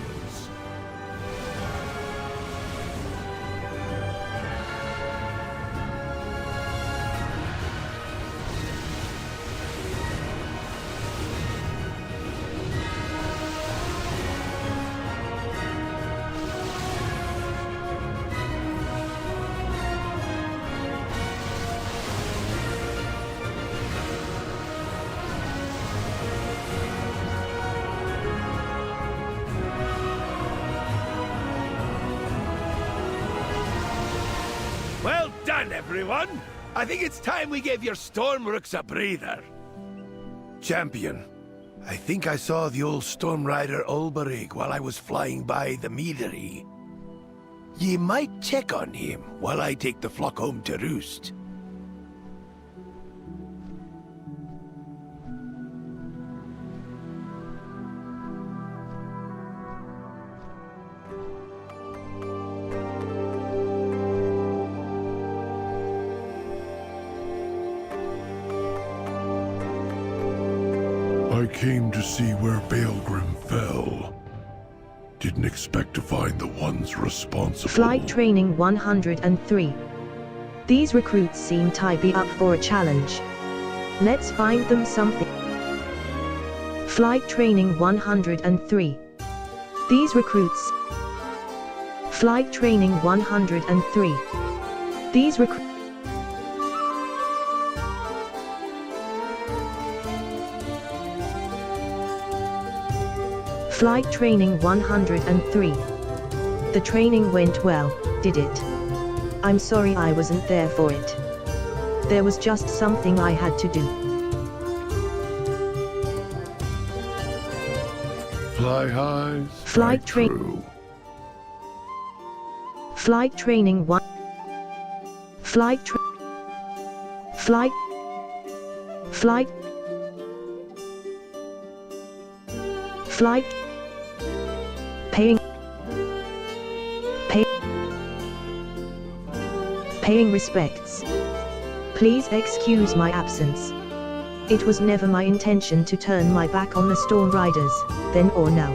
Speaker 10: Well done, everyone! I think it's time we gave your storm rooks a breather. Champion, I think I saw the old storm rider Ulberig while I was flying by the meadery. Ye might check on him while I take the flock home to roost.
Speaker 2: I came to see where Baelgrim fell. Didn't expect to find the ones responsible.
Speaker 1: Flight training 103. These recruits seem to be up for a challenge. Let's find them something. Flight training 103. These recruits. Flight training 103. These recruits. Flight training 103. The training went well, did it? I'm sorry I wasn't there for it. There was just something I had to do.
Speaker 2: Fly highs.
Speaker 1: Flight training. Flight training 1. Flight. Flight. Flight. Paying. Paying respects. Please excuse my absence. It was never my intention to turn my back on the Storm Riders, then or now.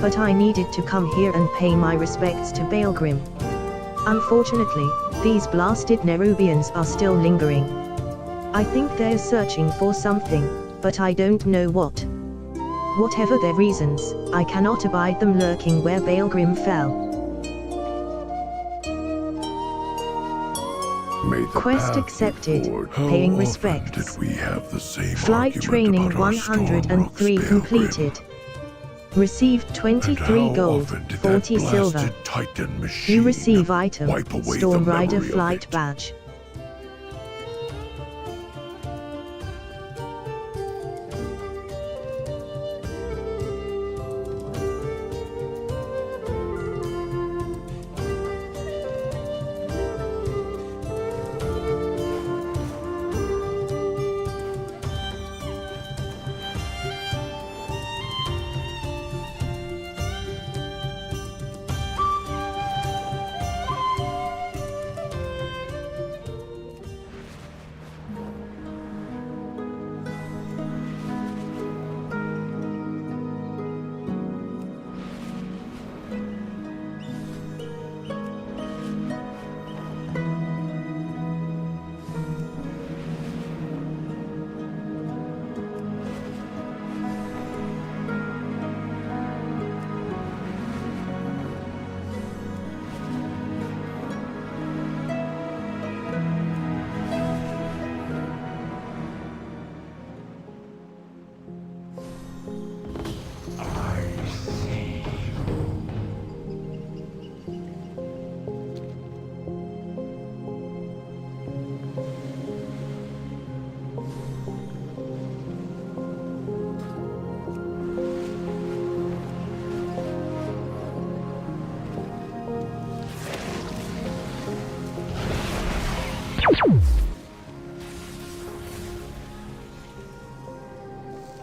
Speaker 1: But I needed to come here and pay my respects to Baelgrim. Unfortunately, these blasted Nerubians are still lingering. I think they're searching for something, but I don't know what. Whatever their reasons, I cannot abide them lurking where Baelgrim fell. Quest accepted, paying respects.
Speaker 2: Did we have the same
Speaker 1: Flight training 103 completed. Received 23 gold, 40 silver. You receive item, Storm Rider Flight Badge.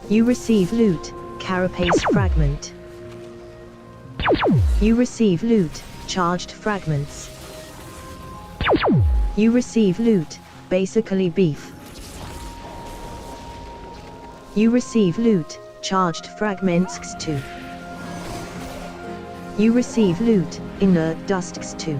Speaker 1: You receive loot, Carapace Fragment. You receive loot, Charged Fragments. You receive loot, basically beef. You receive loot, Charged Fragments 2. You receive loot, Inert Dusks 2.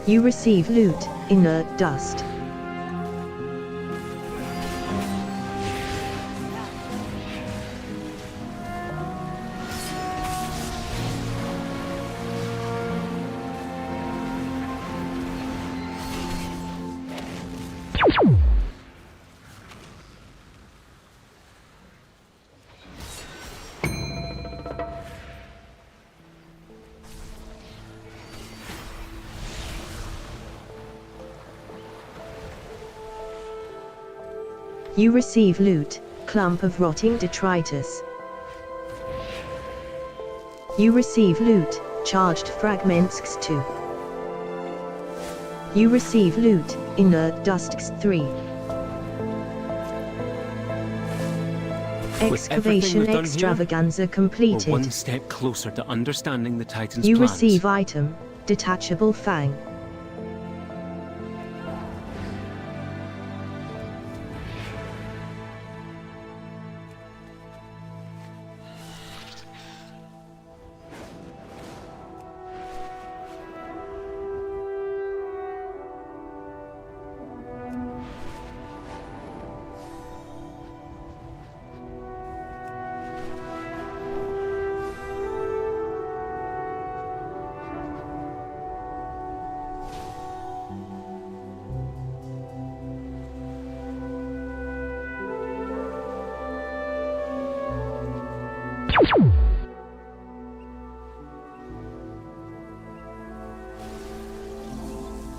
Speaker 1: You receive loot, Inert Dust. You receive loot, Clump of Rotting Detritus. You receive loot, Charged Fragments 2. You receive loot, Inert Dusks 3. Excavation Extravaganza completed.
Speaker 11: We're one step closer to understanding the Titan's
Speaker 1: You
Speaker 11: plans.
Speaker 1: receive item, Detachable Fang.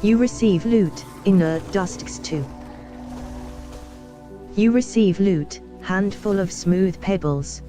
Speaker 1: You receive loot, inert dusks 2. You receive loot, handful of smooth pebbles.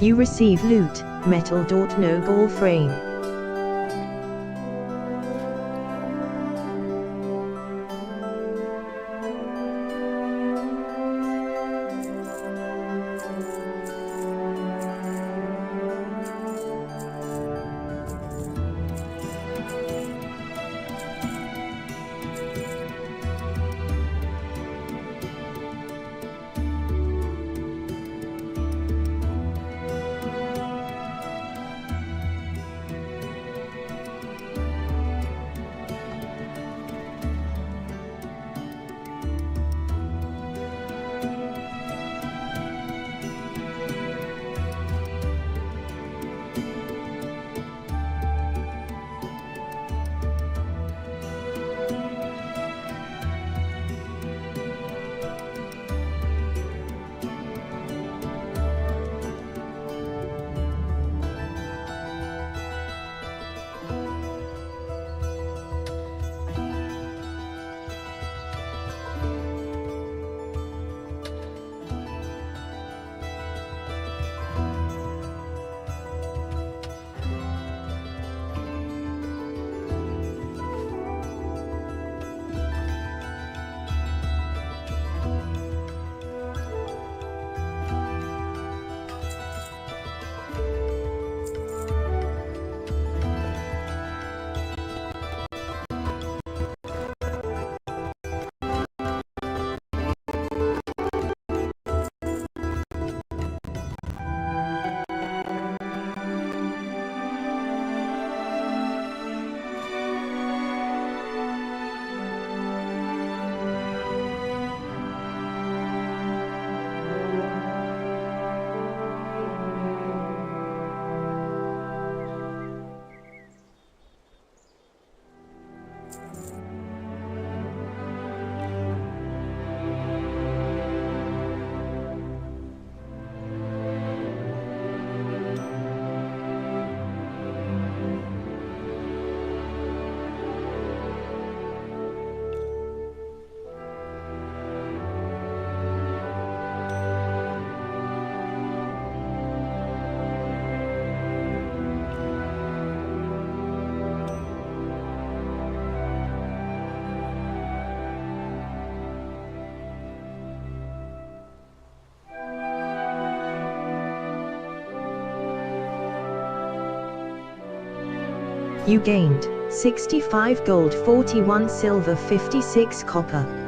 Speaker 1: You receive loot, metal dot no ball frame. You gained 65 gold, 41 silver, 56 copper.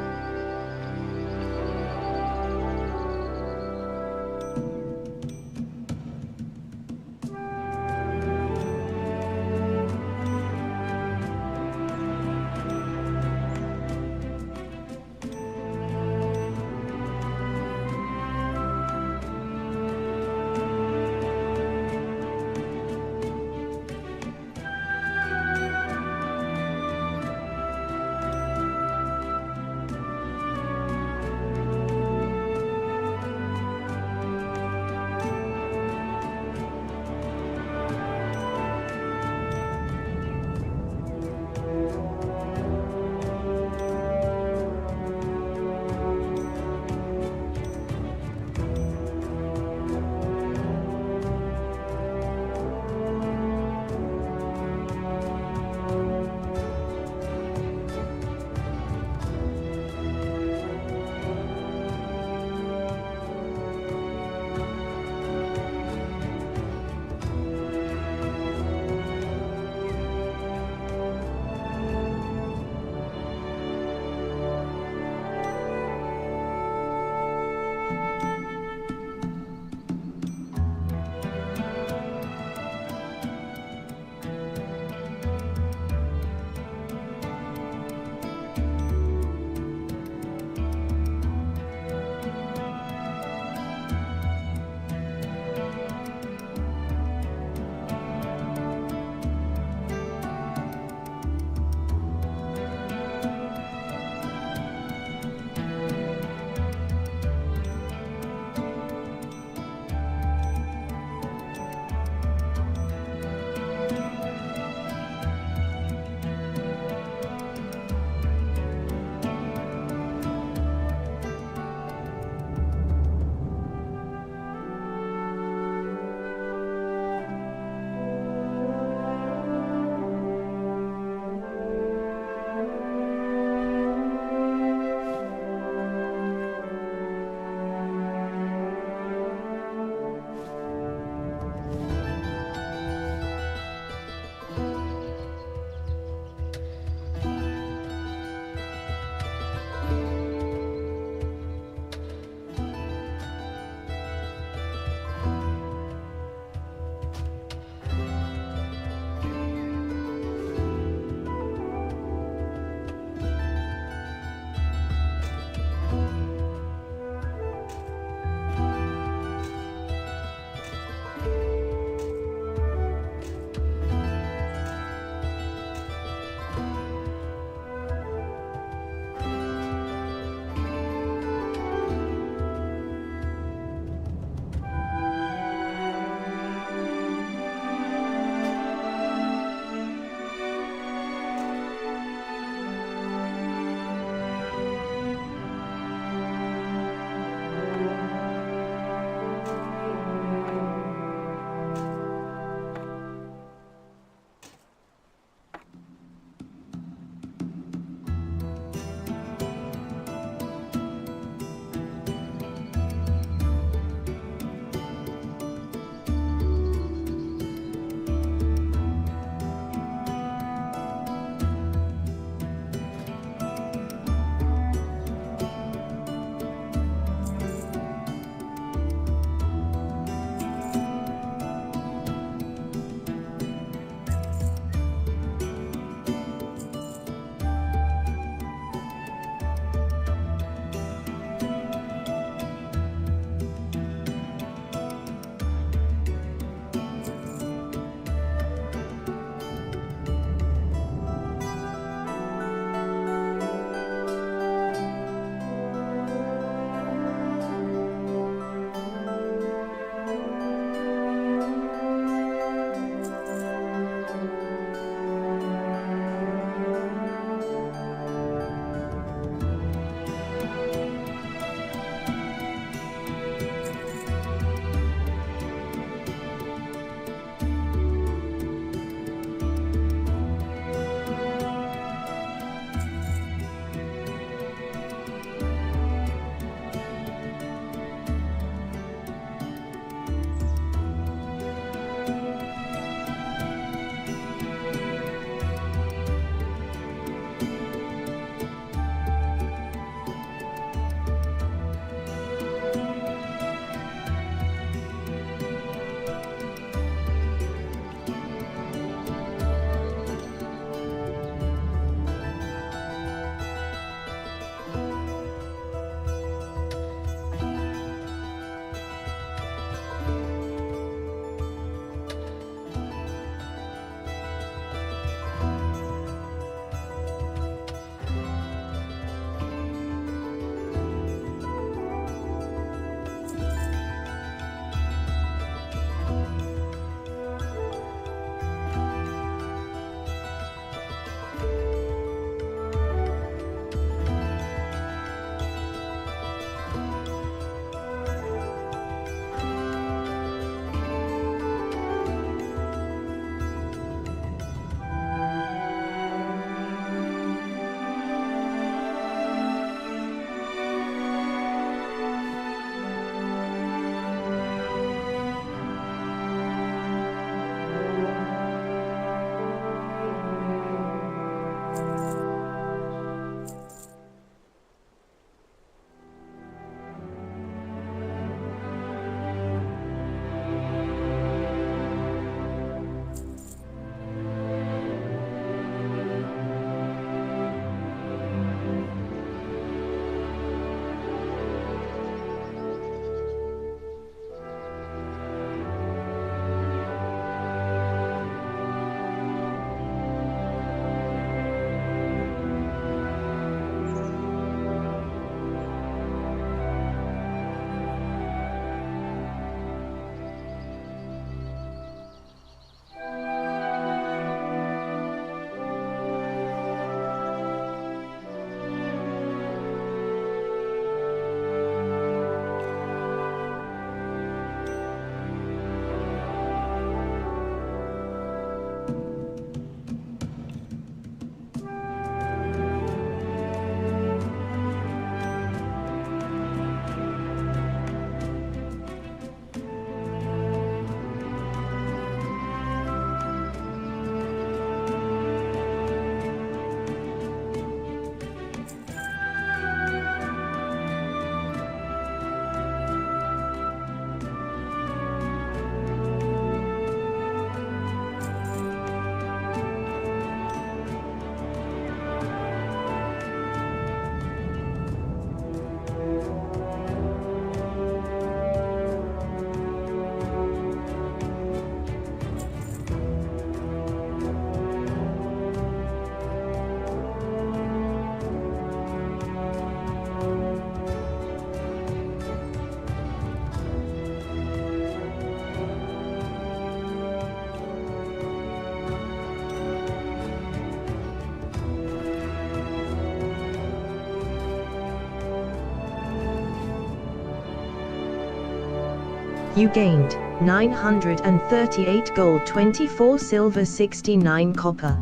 Speaker 1: You gained 938 gold, 24 silver, 69 copper.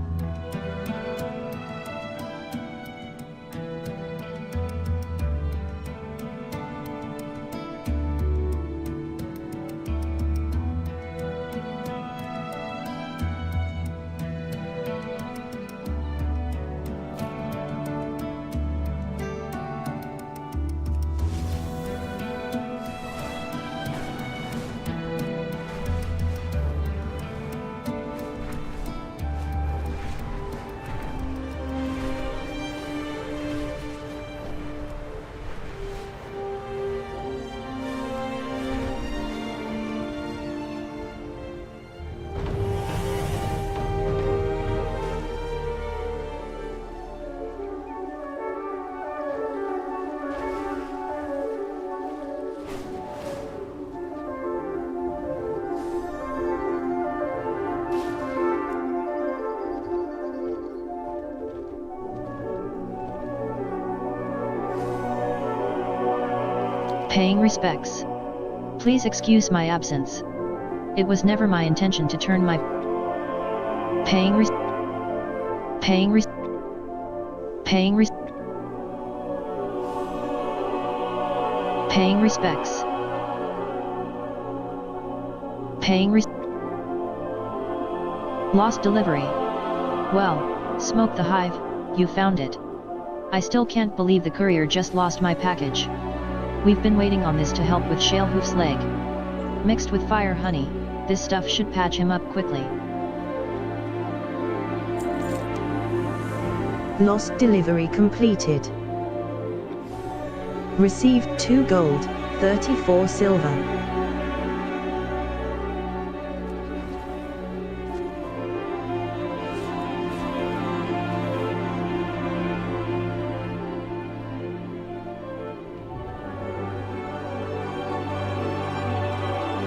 Speaker 4: Paying respects. Please excuse my absence. It was never my intention to turn my paying respects. Paying Lost delivery. Well, smoke the hive, you found it. I still can't believe the courier just lost my package. We've been waiting on this to help with Shalehoof's leg. Mixed with fire honey, this stuff should patch him up quickly.
Speaker 1: Lost delivery completed. Received 2 gold, 34 silver.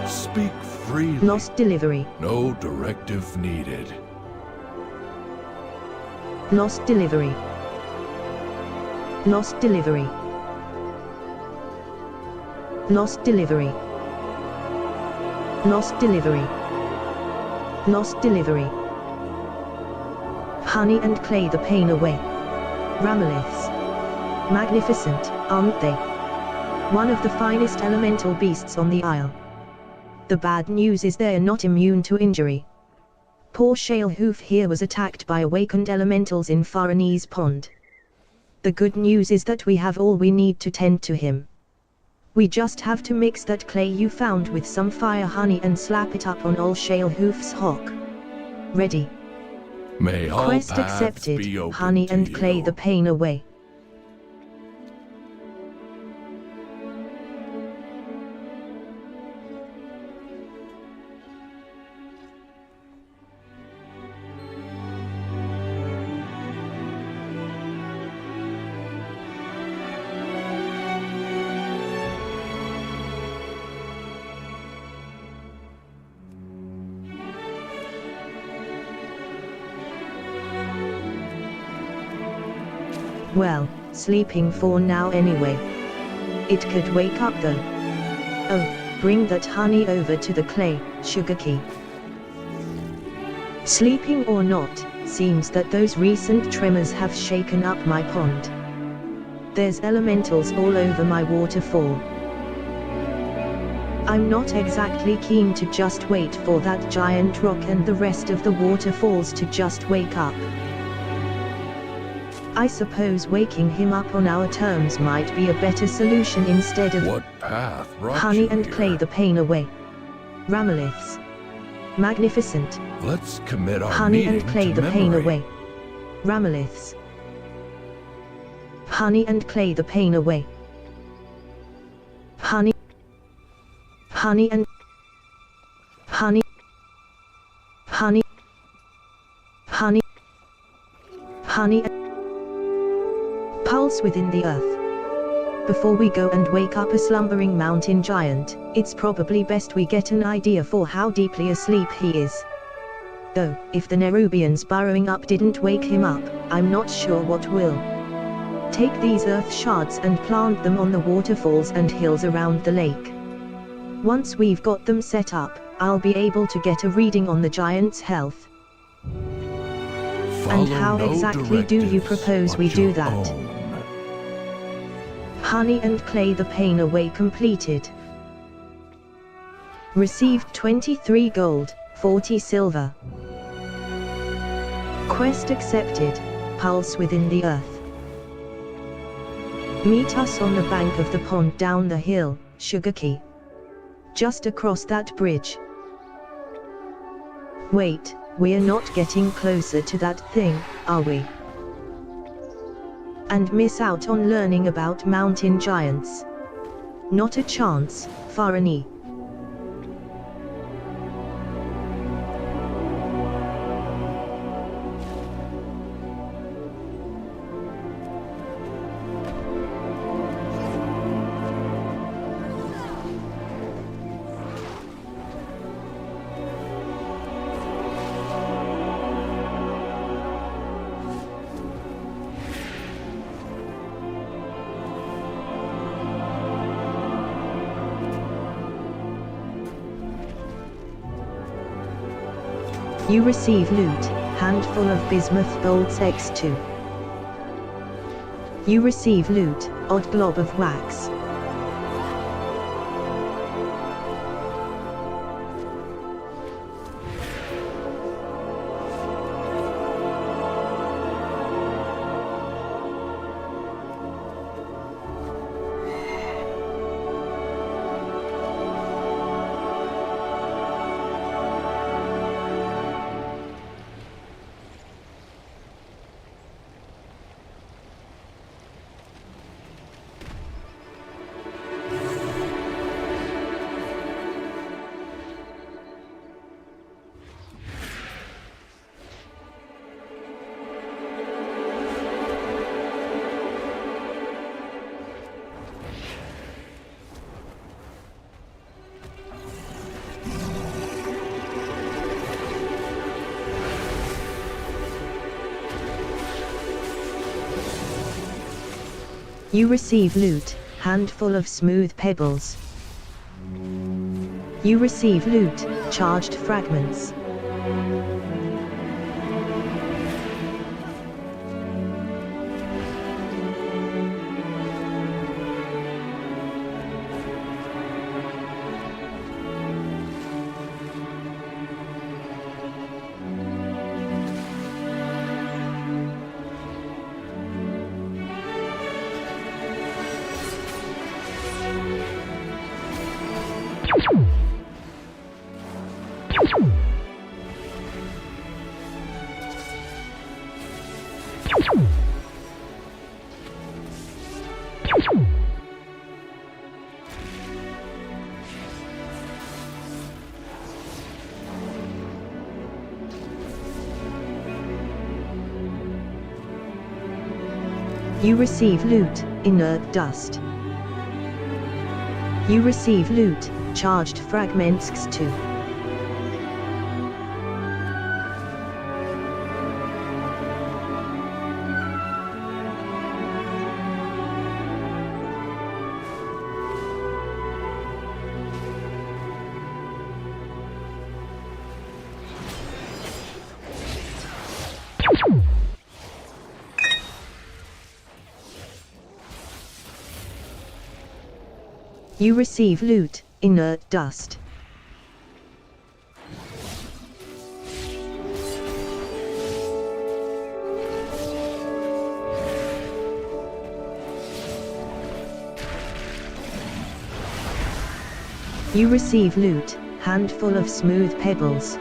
Speaker 2: Speak freely.
Speaker 1: Lost delivery.
Speaker 2: No directive needed.
Speaker 1: Lost delivery. Lost delivery. Lost delivery. Lost delivery. Lost delivery. Honey and clay the pain away. Ramoliths. Magnificent, aren't they? One of the finest elemental beasts on the isle. The bad news is they're not immune to injury. Poor Shalehoof here was attacked by awakened elementals in Faranese Pond. The good news is that we have all we need to tend to him. We just have to mix that clay you found with some fire honey and slap it up on old Shalehoof's hock. Ready.
Speaker 2: May all
Speaker 1: Quest
Speaker 2: paths
Speaker 1: accepted,
Speaker 2: be open
Speaker 1: honey
Speaker 2: to
Speaker 1: and
Speaker 2: you.
Speaker 1: clay the pain away. Well, sleeping for now anyway. It could wake up though. Oh, bring that honey over to the clay, Sugarkey. Sleeping or not, seems that those recent tremors have shaken up my pond. There's elementals all over my waterfall. I'm not exactly keen to just wait for that giant rock and the rest of the waterfalls to just wake up. I suppose waking him up on our terms might be a better solution instead of
Speaker 2: What path brought
Speaker 1: honey
Speaker 2: you
Speaker 1: and
Speaker 2: here?
Speaker 1: clay the pain away. Ramoliths. Magnificent.
Speaker 2: Let's commit our
Speaker 1: Honey
Speaker 2: meeting
Speaker 1: and clay
Speaker 2: to
Speaker 1: the pain
Speaker 2: memory.
Speaker 1: away. Ramoliths. Honey and clay the pain away. Honey. Honey and honey. Honey. Honey. Honey. Pulse within the earth. Before we go and wake up a slumbering mountain giant, it's probably best we get an idea for how deeply asleep he is. Though, if the Nerubians burrowing up didn't wake him up, I'm not sure what will. Take these earth shards and plant them on the waterfalls and hills around the lake. Once we've got them set up, I'll be able to get a reading on the giant's health. And how exactly do you propose we do that? Honey and clay the pain away completed. Received 23 gold, 40 silver. Quest accepted, pulse within the earth. Meet us on the bank of the pond down the hill, Sugar Key. Just across that bridge. Wait, we're not getting closer to that thing, are we? And miss out on learning about mountain giants. Not a chance, Farani. You receive loot, handful of bismuth bolts X2. You receive loot, odd glob of wax. You receive loot, handful of smooth pebbles. You receive loot, charged fragments. You receive loot, inert dust. You receive loot, charged fragments X2. You receive loot, inert dust. You receive loot, handful of smooth pebbles.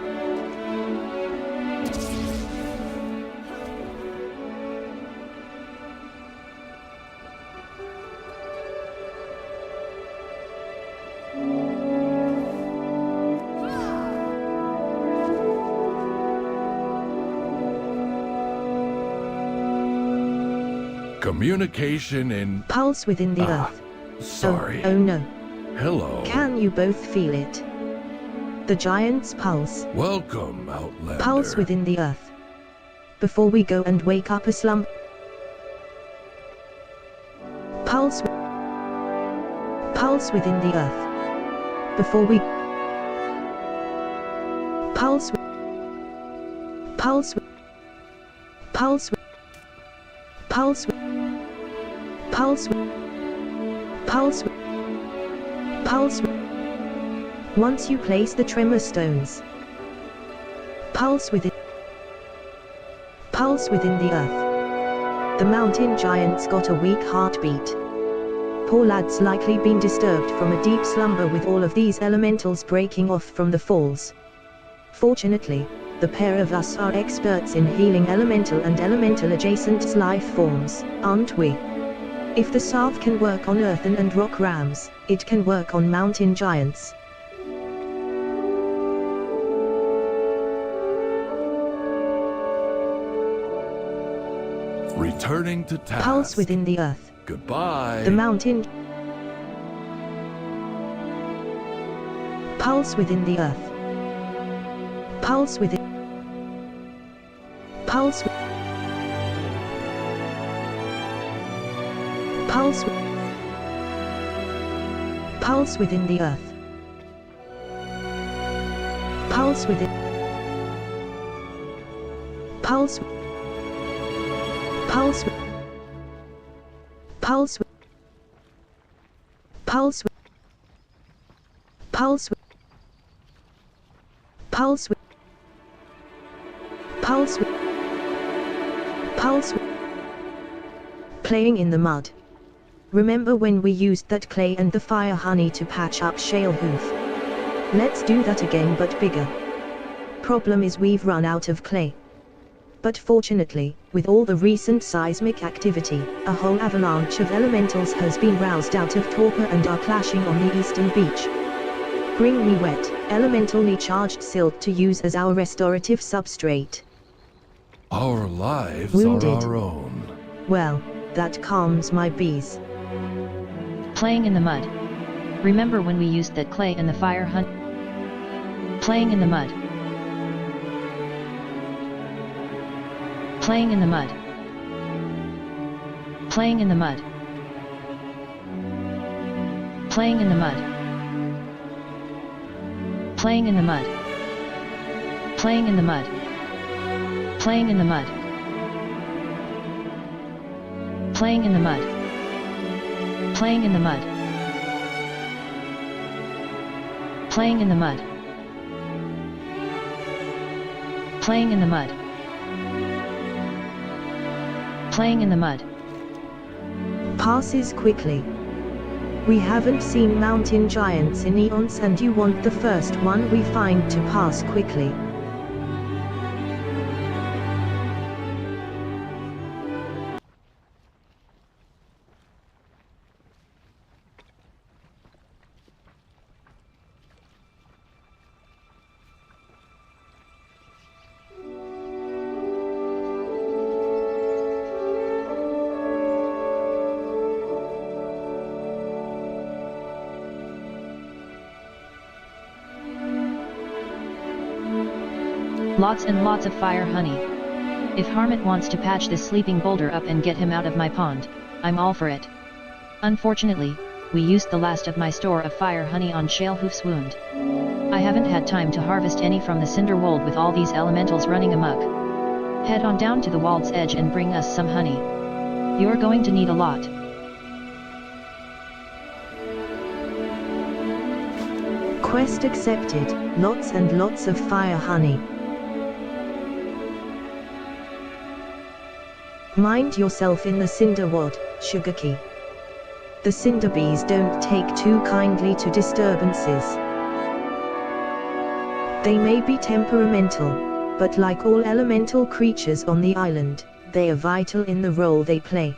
Speaker 2: Communication in...
Speaker 1: Pulse within the earth.
Speaker 2: Sorry.
Speaker 1: Oh no.
Speaker 2: Hello.
Speaker 1: Can you both feel it? The giant's pulse.
Speaker 2: Welcome, Outlander.
Speaker 1: Pulse within the earth. Before we go and wake up a slump. Pulse within the earth. before we pulse with, pulse with, pulse with, pulse with, pulse with, pulse with, pulse with. Once you place the tremor stones, pulse within the earth. The mountain giant's got a weak heartbeat. Poor lad's likely been disturbed from a deep slumber with all of these elementals breaking off from the falls. Fortunately, the pair of us are experts in healing elemental and elemental adjacent life forms, aren't we? If the salve can work on earthen and rock rams, it can work on mountain giants.
Speaker 2: Returning to task.
Speaker 1: Pulse within the earth.
Speaker 2: Goodbye.
Speaker 1: The mountain. Pulse within the earth. Pulse within. Pulse. Pulse. Pulse within the earth. Pulse within. Pulse. Pulse. Pulse. Pulse. Pulse. Pulse. Pulse. Pulse. Playing in the mud. Remember when we used that clay and the fire honey to patch up Shalehoof? Let's do that again, but bigger. Problem is we've run out of clay. But fortunately, with all the recent seismic activity, a whole avalanche of elementals has been roused out of torpor and are clashing on the eastern beach. Bring me wet, elementally charged silt to use as our restorative substrate.
Speaker 2: Our lives
Speaker 1: Wounded.
Speaker 2: are our own.
Speaker 1: Well, that calms my bees.
Speaker 4: Playing in the mud. Remember when we used that clay and the fire hunt? Playing in the mud. Playing in the mud. Playing in the mud. Playing in the mud. Playing in the mud. Playing in the mud. Playing in the mud. Playing in the mud. Playing in the mud. Playing in the mud. Playing in the mud. Playing in the mud.
Speaker 1: Passes quickly. We haven't seen mountain giants in eons, and you want the first one we find to pass quickly.
Speaker 4: Lots and lots of fire honey. If Harmut wants to patch this sleeping boulder up and get him out of my pond, I'm all for it. Unfortunately, we used the last of my store of fire honey on Shalehoof's wound. I haven't had time to harvest any from the cinder wold with all these elementals running amok. Head on down to the wall's edge and bring us some honey. You're going to need a lot.
Speaker 1: Quest accepted, lots and lots of fire honey. Mind yourself in the cinder wad, Sugarkey. The cinder bees don't take too kindly to disturbances. They may be temperamental, but like all elemental creatures on the island, they are vital in the role they play.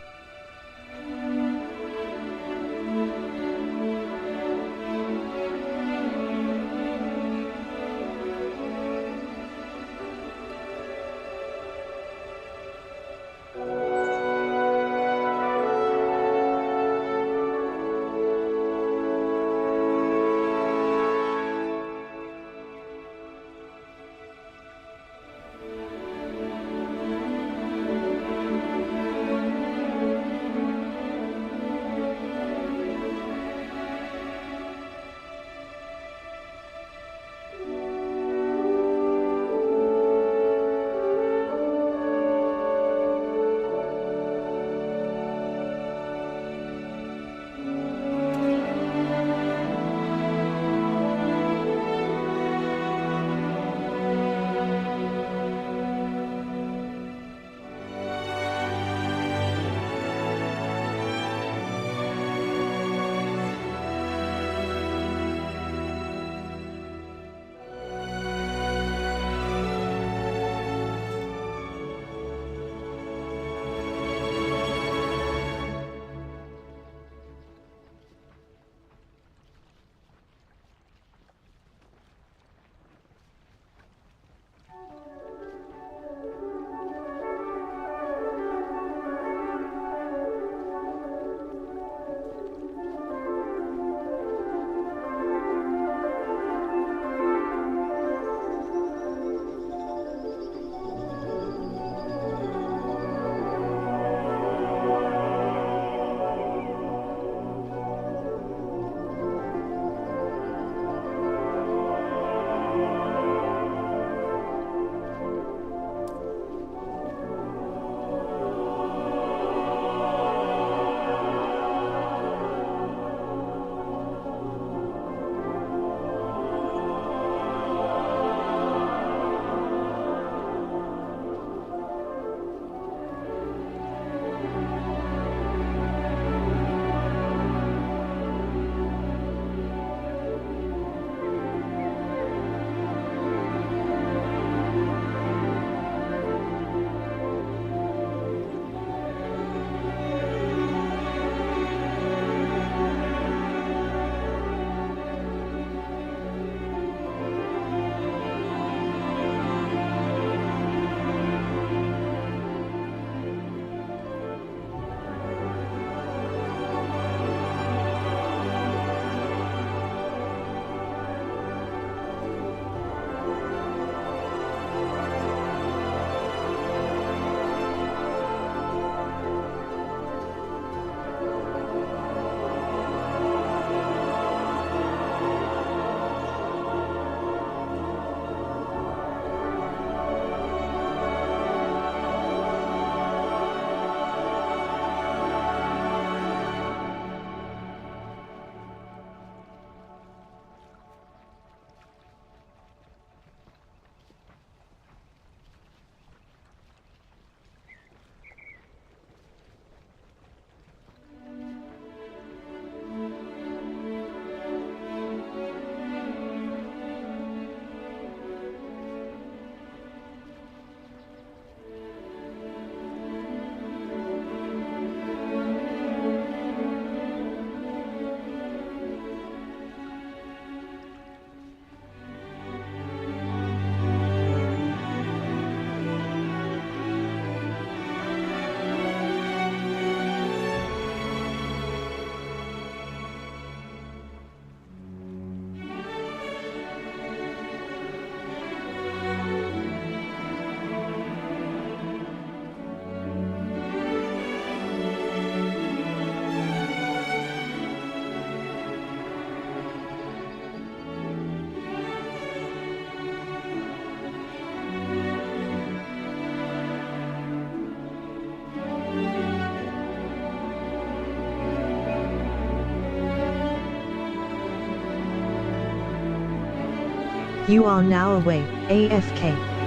Speaker 1: You are now away, AFK.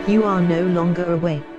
Speaker 1: You are no longer awake.